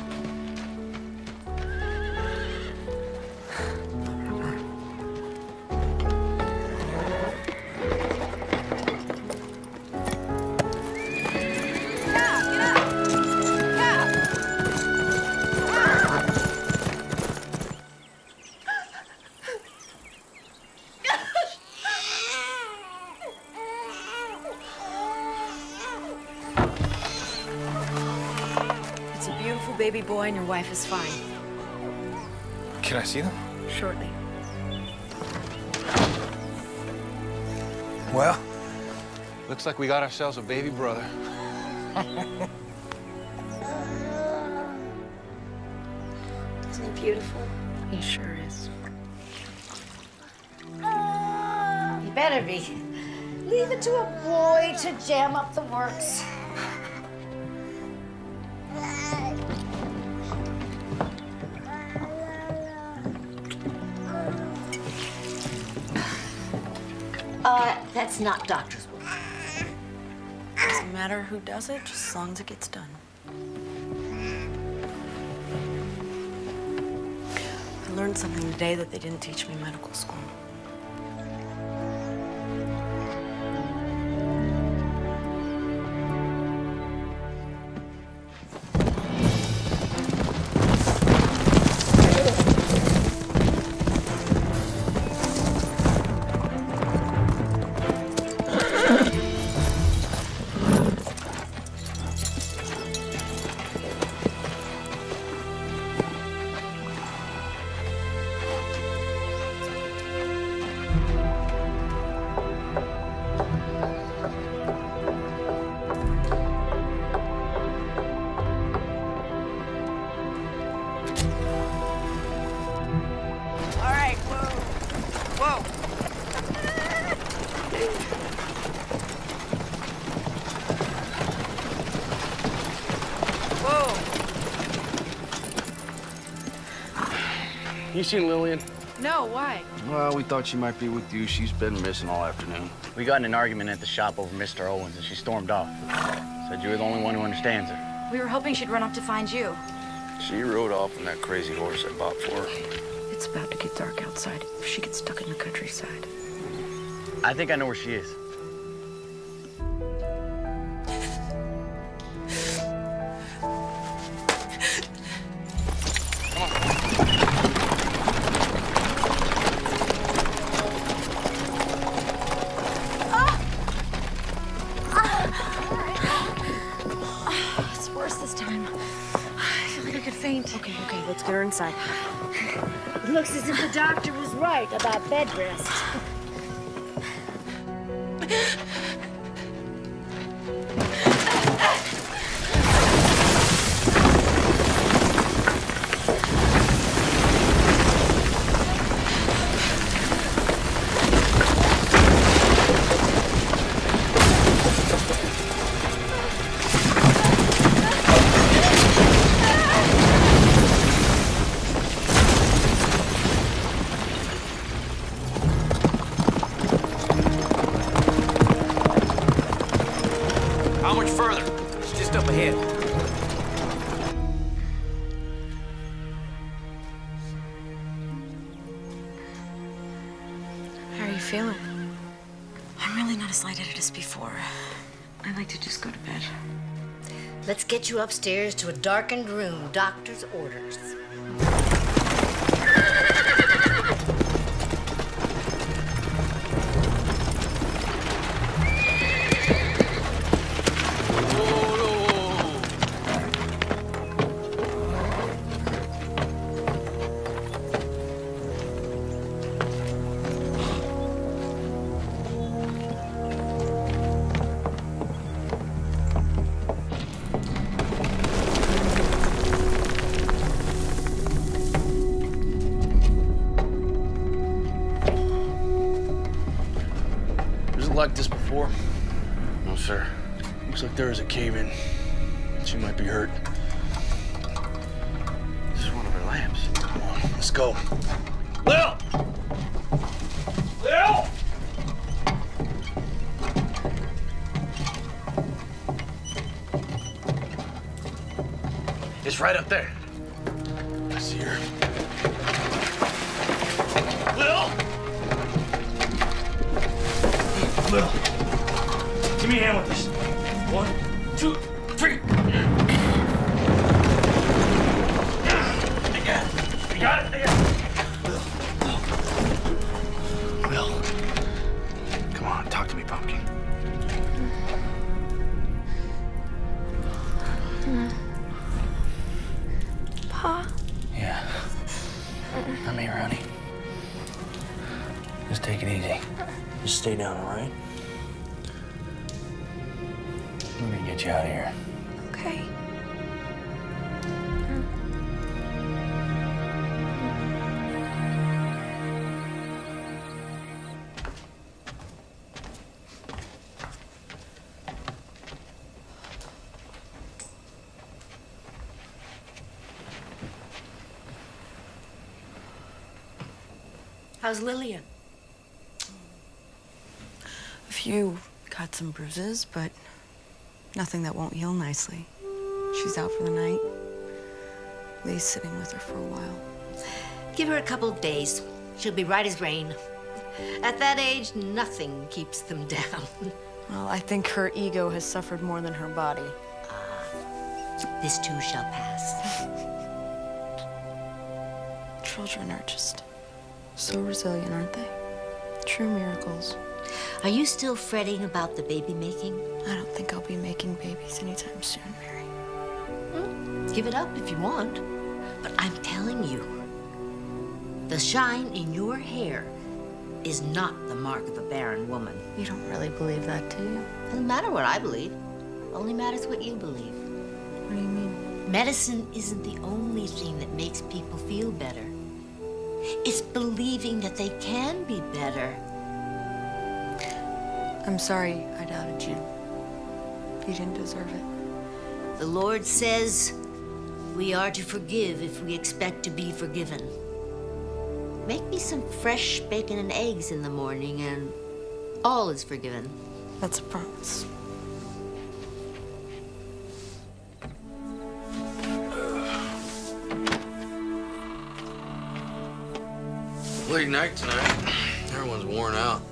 baby boy and your wife is fine. Can I see them? Shortly. Well, looks like we got ourselves a baby brother. Isn't he beautiful? He sure is. He better be. Leave it to a boy to jam up the works. That's not doctor's work. Doesn't matter who does it, just as long as it gets done. I learned something today that they didn't teach me in medical school. You seen Lillian? No, why? Well, we thought she might be with you. She's been missing all afternoon. We got in an argument at the shop over Mr. Owens, and she stormed off. Said you were the only one who understands her. We were hoping she'd run off to find you. She rode off on that crazy horse I bought for her. It's about to get dark outside. If she gets stuck in the countryside. I think I know where she is. It's worse this time. I feel like I could faint. Okay, let's get her inside. It looks as if the doctor was right about bed rest. How much further? It's just up ahead. How are you feeling? I'm really not as lightheaded as before. I like to just go to bed. Let's get you upstairs to a darkened room. Doctor's orders. Like this before? No, sir. Looks like there is a cave-in. She might be hurt. This is one of her lamps. Come on, let's go. Lil! Lil! It's right up there. I see her. Lil! Lil, give me a hand with this. 1, 2, 3. I got it. I got it. Lil, come on, talk to me, Pumpkin. Just stay down, all right? We're gonna get you out of here. Okay. How's Lillian? A few got some bruises, but nothing that won't heal nicely. She's out for the night. Lee's sitting with her for a while. Give her a couple of days. She'll be right as rain. At that age, nothing keeps them down. Well, I think her ego has suffered more than her body. This too shall pass. Children are just so resilient, aren't they? True miracles. Are you still fretting about the baby making? I don't think I'll be making babies anytime soon, Mary. Give it up if you want. But I'm telling you, the shine in your hair is not the mark of a barren woman. You don't really believe that, do you? Doesn't matter what I believe. Only matters what you believe. What do you mean? Medicine isn't the only thing that makes people feel better. It's believing that they can be better. I'm sorry I doubted you. You didn't deserve it. The Lord says we are to forgive if we expect to be forgiven. Make me some fresh bacon and eggs in the morning and all is forgiven. That's a promise. Late night tonight. Everyone's worn out.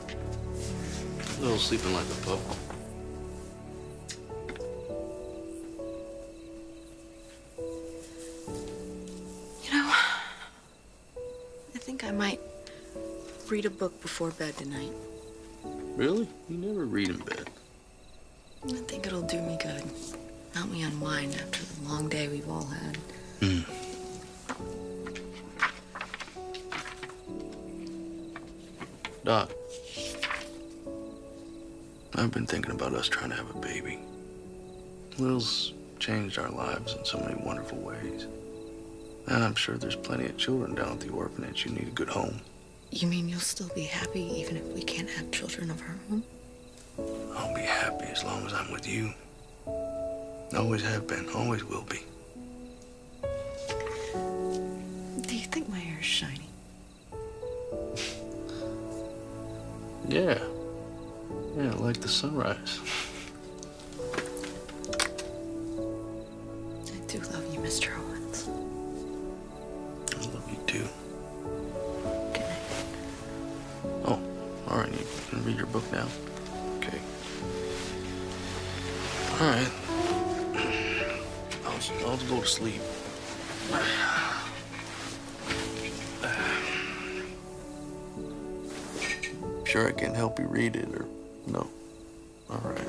Little sleeping like a pup. You know, I think I might read a book before bed tonight. Really? You never read in bed. I think it'll do me good. Help me unwind after the long day we've all had. Doc, I've been thinking about us trying to have a baby. Lil's changed our lives in so many wonderful ways. And I'm sure there's plenty of children down at the orphanage who need a good home. You mean you'll still be happy even if we can't have children of our own? I'll be happy as long as I'm with you. Always have been, always will be. Do you think my hair's shiny? Yeah. Yeah, like the sunrise. I do love you, Mr. Owens. I love you too. Good night. Oh, all right. You can read your book now? Okay. All right. I'll go to sleep. Sure I can help you read it, or no? All right.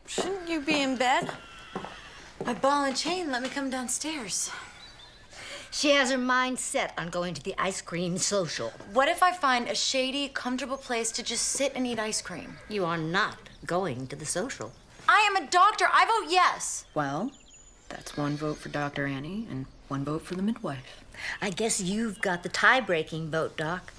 Shouldn't you be in bed? My ball and chain let me come downstairs. She has her mind set on going to the ice cream social. What if I find a shady, comfortable place to just sit and eat ice cream? You are not going to the social. I am a doctor. I vote yes. Well, that's one vote for Dr. Annie and one vote for the midwife. I guess you've got the tie-breaking vote, Doc.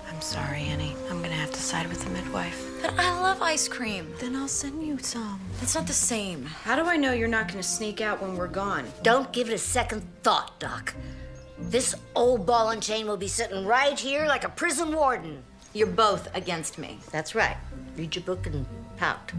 I'm sorry, Annie. I'm gonna have to side with the midwife. But I love ice cream. Then I'll send you some. It's not the same. How do I know you're not gonna sneak out when we're gone? Don't give it a second thought, Doc. This old ball and chain will be sitting right here like a prison warden. You're both against me. That's right. Read your book and pout.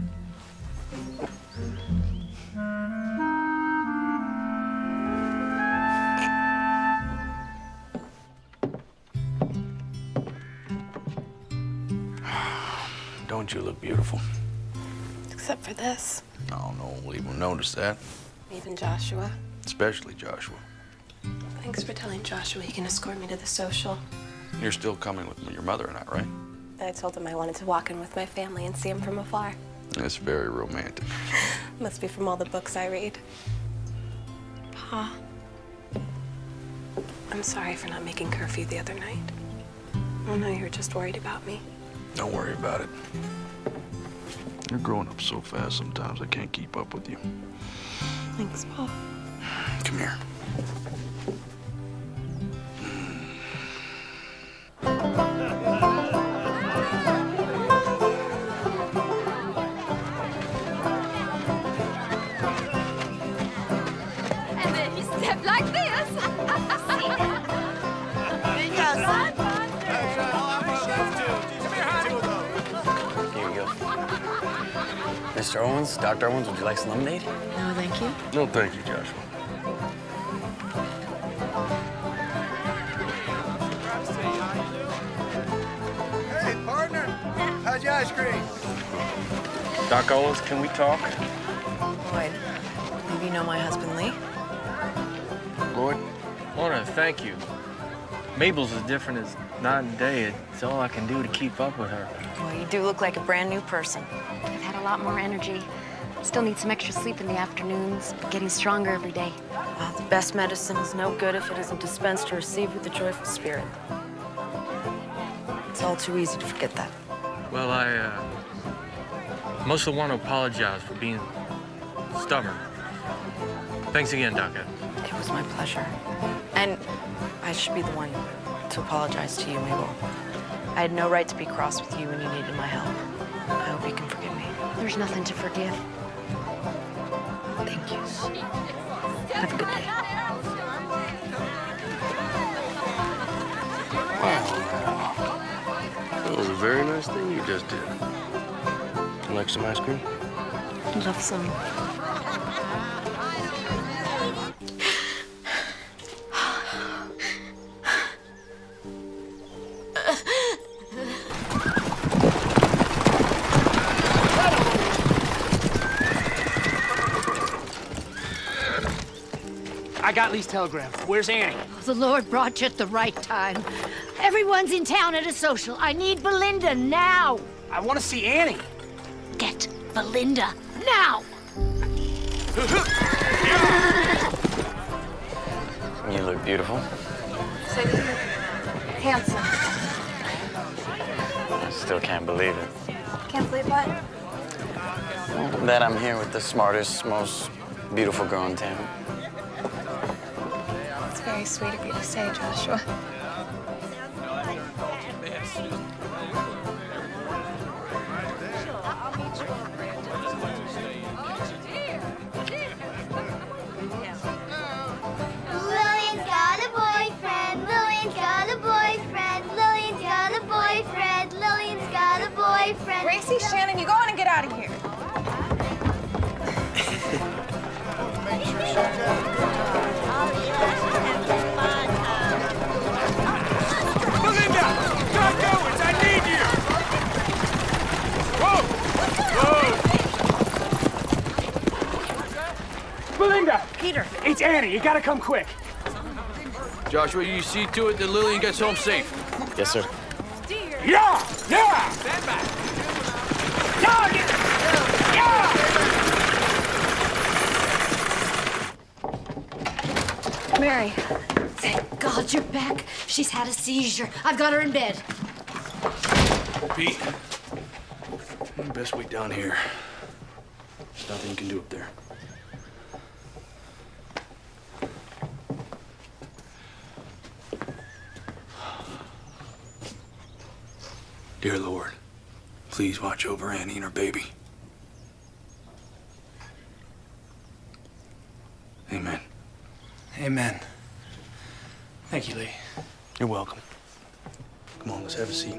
Don't you look beautiful? Except for this. Oh, no one will even notice that. Even Joshua. Especially Joshua. Thanks for telling Joshua he can escort me to the social. You're still coming with your mother and I, right? I told him I wanted to walk in with my family and see him from afar. That's very romantic. Must be from all the books I read. Pa, I'm sorry for not making curfew the other night. I know you were just worried about me. Don't worry about it. You're growing up so fast sometimes I can't keep up with you. Thanks, Pa. Come here. And then you step like this. See that? Here you go. Mr. Owens, Dr. Owens, would you like some lemonade? No, thank you. No, thank you, Joshua. Hey, partner. How's your ice cream? Doc Owens, can we talk? Lloyd, maybe you know my husband, Lee? Lloyd? I want to thank you. Mabel's as different as night and day. It's all I can do to keep up with her. Well, you do look like a brand new person. I've had a lot more energy. Still need some extra sleep in the afternoons, but getting stronger every day. Well, the best medicine is no good if it isn't dispensed or received with a joyful spirit. It's all too easy to forget that. Well, I mostly want to apologize for being stubborn. Thanks again, Doc Ed. It was my pleasure. And I should be the one to apologize to you, Mabel. I had no right to be cross with you when you needed my help. I hope you can forgive me. There's nothing to forgive. Thank you. Have a good day. Wow. That was a very nice thing you just did. You like some ice cream? I'd love some. I got Lee's telegram. Where's Annie? The Lord brought you at the right time. Everyone's in town at a social. I need Belinda now. I want to see Annie. Get Belinda now. You look beautiful. So you look handsome. I still can't believe it. Can't believe what? That I'm here with the smartest, most beautiful girl in town. It's very sweet of you to say, Joshua. Lillian's got a boyfriend. Lillian's got a boyfriend. Lillian's got a boyfriend. Lillian's got a boyfriend. Gracie, Shannon, you go on and get out of here. Belinda! Doc Owens, I need you! Whoa! Whoa! Belinda! Peter! It's Annie. You gotta come quick. Joshua, you see to it that Lillian gets home safe. Yes, sir. Yeah! Yeah! Stand back. Mary, thank God you're back. She's had a seizure. I've got her in bed. Pete, best wait down here. There's nothing you can do up there. Dear Lord, please watch over Annie and her baby. Amen. Amen. Thank you, Lee. You're welcome. Come on, let's have a seat.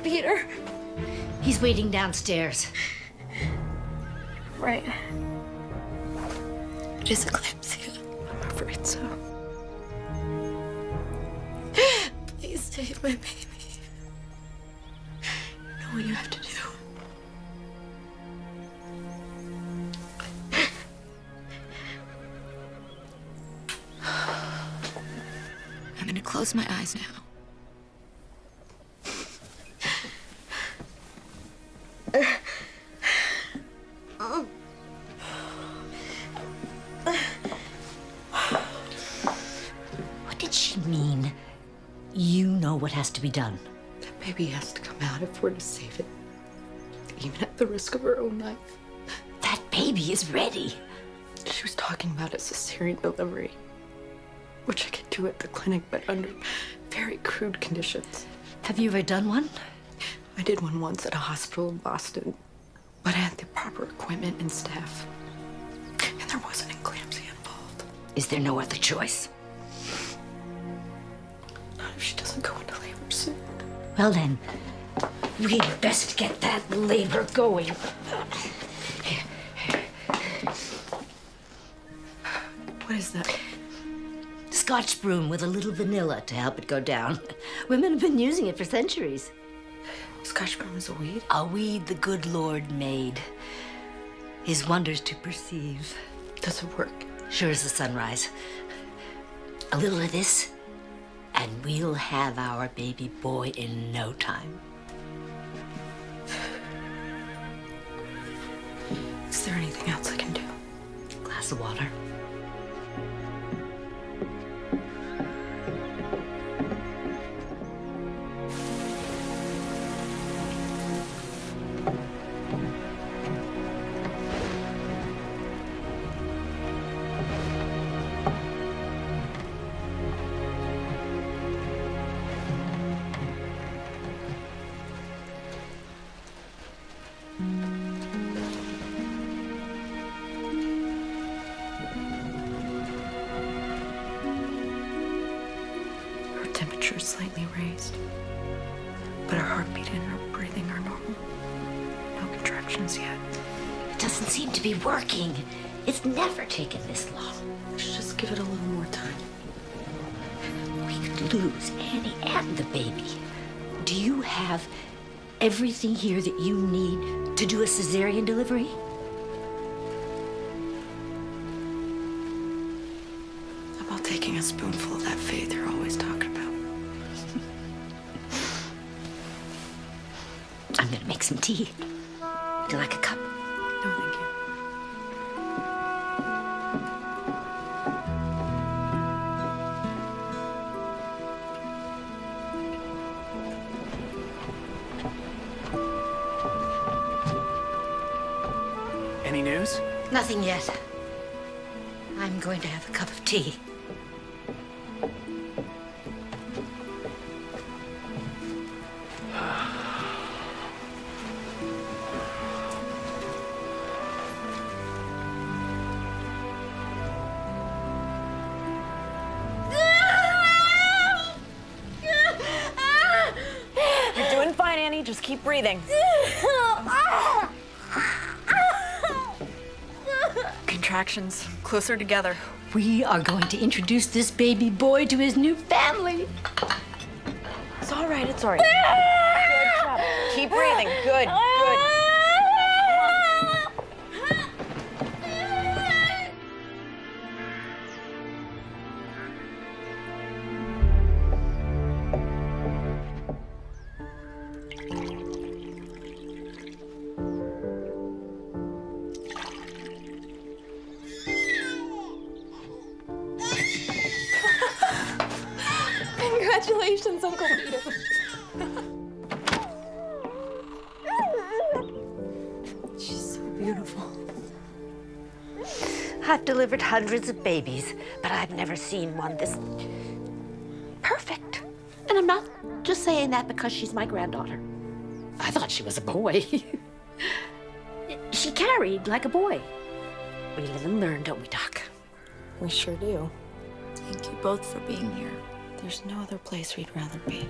Peter. He's waiting downstairs. Right. It is eclampsia. I'm afraid so. Please save my baby. You know what you have to do. close my eyes now. What did she mean? You know what has to be done. That baby has to come out if we're to save it, even at the risk of her own life. That baby is ready. She was talking about a cesarean delivery, which I could do at the clinic, but under very crude conditions. Have you ever done one? I did one once at a hospital in Boston, but I had the proper equipment and staff, and there wasn't eclampsia involved. Is there no other choice? Not if she doesn't go into labor soon. Well then, we'd best get that labor going. What is that? Scotch broom with a little vanilla to help it go down. Women have been using it for centuries. Scotch broom is a weed? A weed the good Lord made. His wonders to perceive. Does it work? Sure as the sunrise. A little of this, and we'll have our baby boy in no time. Is there anything else I can do? Glass of water. Temperature is slightly raised, but her heartbeat and her breathing are normal. No contractions yet. It doesn't seem to be working. It's never taken this long. Let's just give it a little more time. We could lose Annie and the baby. Do you have everything here that you need to do a cesarean delivery? How about taking a spoonful of that faith you're always talking about? I'm gonna make some tea. Would you like a cup? No, thank you. Any news? Nothing yet. I'm going to have a cup of tea. You're doing fine, Annie. Just keep breathing. Contractions closer together. We are going to introduce this baby boy to his new family. It's all right. It's all right. Good job. Keep breathing. Good. Good. Congratulations, Uncle Peter. She's so beautiful. I've delivered hundreds of babies, but I've never seen one this perfect. And I'm not just saying that because she's my granddaughter. I thought she was a boy. She carried like a boy. We live and learn, don't we, Doc? We sure do. Thank you both for being here. There's no other place we'd rather be.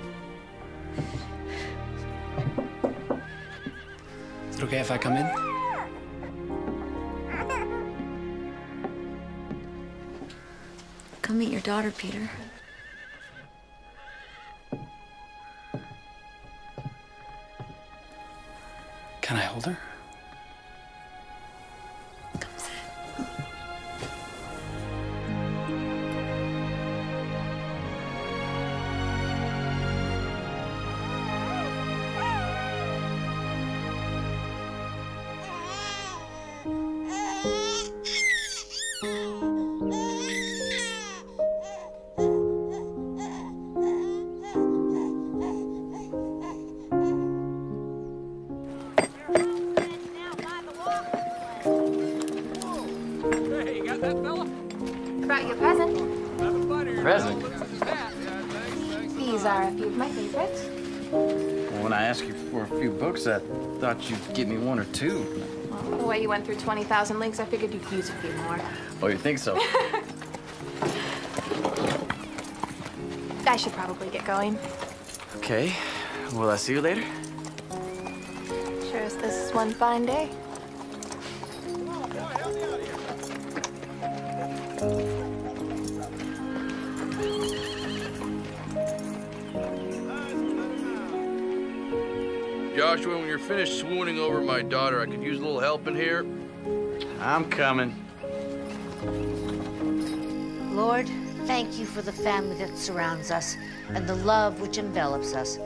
Is it okay if I come in? Come meet your daughter, Peter. Can I hold her? Brought you a present. Present? These are a few of my favorites. Well, when I asked you for a few books, I thought you'd give me one or two. Well, the way you went through 20,000 links, I figured you'd use a few more. Oh, you think so? I should probably get going. Okay. Will I see you later? Sure as this is one fine day. Joshua, when you're finished swooning over my daughter, I could use a little help in here. I'm coming. Lord, thank you for the family that surrounds us and the love which envelops us.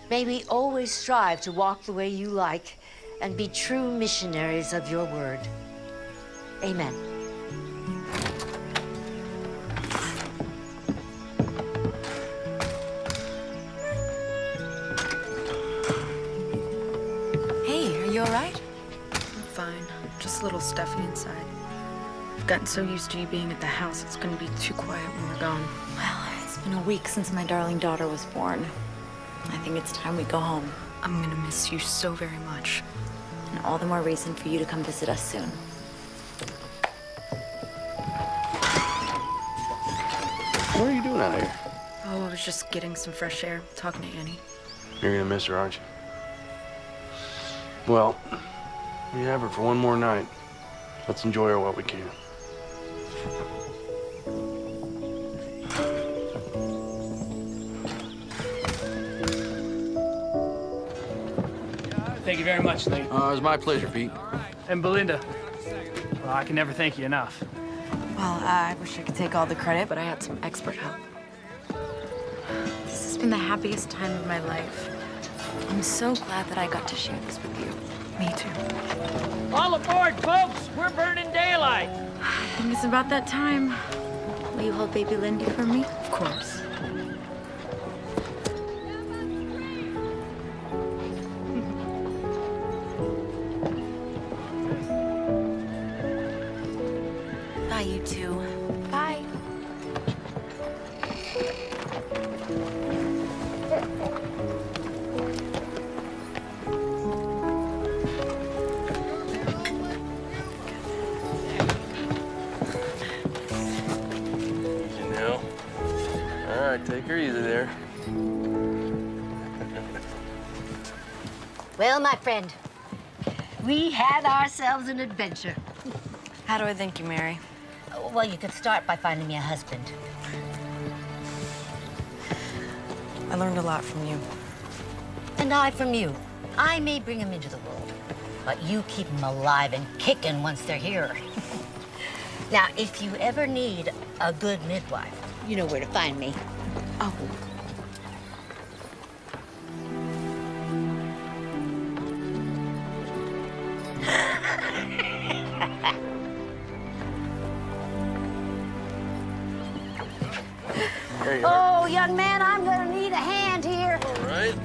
May we always strive to walk the way you like and be true missionaries of your word. Amen. Hey, are you all right? I'm fine. Just a little stuffy inside. I've gotten so used to you being at the house, it's gonna be too quiet when we're gone. Well, it's been a week since my darling daughter was born. I think it's time we go home. I'm gonna miss you so very much. And all the more reason for you to come visit us soon. What are you doing out here? Oh, I was just getting some fresh air, talking to Annie. You're gonna miss her, aren't you? Well, we have her for one more night. Let's enjoy her while we can. Thank you very much, Lee. It was my pleasure, Pete. And Belinda. Well, I can never thank you enough. Well, I wish I could take all the credit, but I had some expert help. This has been the happiest time of my life. I'm so glad that I got to share this with you. Me too. All aboard, folks! We're burning daylight! I think it's about that time. Will you hold baby Lindy for me? Of course. Bye, you two. Bye. Janelle. All right, take her easy there. Well, my friend, we had ourselves an adventure. How do I thank you, Mary? Well, you could start by finding me a husband. I learned a lot from you. And I from you. I may bring them into the world, but you keep them alive and kicking once they're here. Now, if you ever need a good midwife, you know where to find me. Oh. There you are. Oh, young man, I'm gonna need a hand here. All right.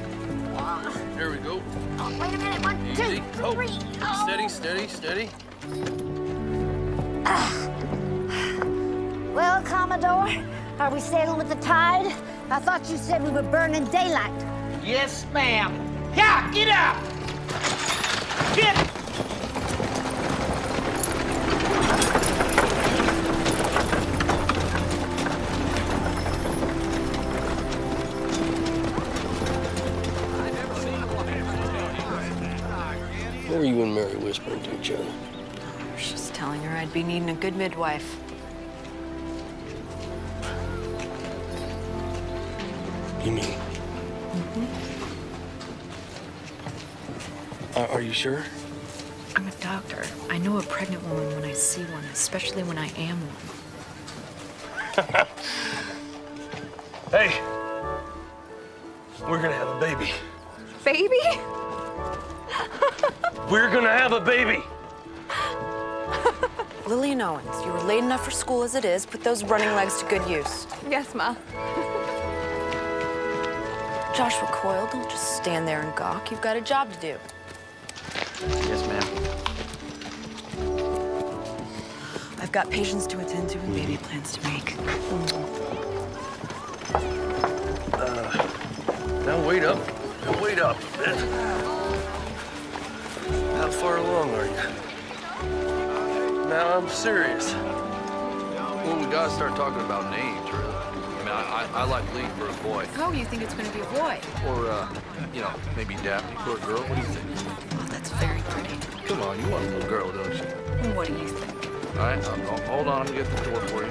There we go. Oh, wait a minute. 1, Easy. 2, 3. Oh. Steady, steady, steady. Well, Commodore, are we sailing with the tide? I thought you said we were burning daylight. Yes, ma'am. Yeah, get up! Get! What were you and Mary whispering to each other? I was just telling her I'd be needing a good midwife. You mean? Are you sure? I'm a doctor. I know a pregnant woman when I see one, especially when I am one. Hey, we're gonna have a baby. Baby? We're gonna have a baby. Lillian Owens, you were late enough for school as it is. Put those running legs to good use. Yes, Ma. Joshua Coyle, don't just stand there and gawk. You've got a job to do. Yes, ma'am. I I've got patients to attend to and baby plans to make. Now wait up. Now wait up a bit. How far along are you? Now I'm serious. Well, we gotta start talking about names, really. I mean, I like Lee for a boy. Oh, you think it's gonna be a boy? Or, you know, maybe Daphne for a girl. What do you think? Oh, that's very pretty. Come on, you want a little girl, don't you? What do you think? All right, hold on. I'm gonna get the door for you.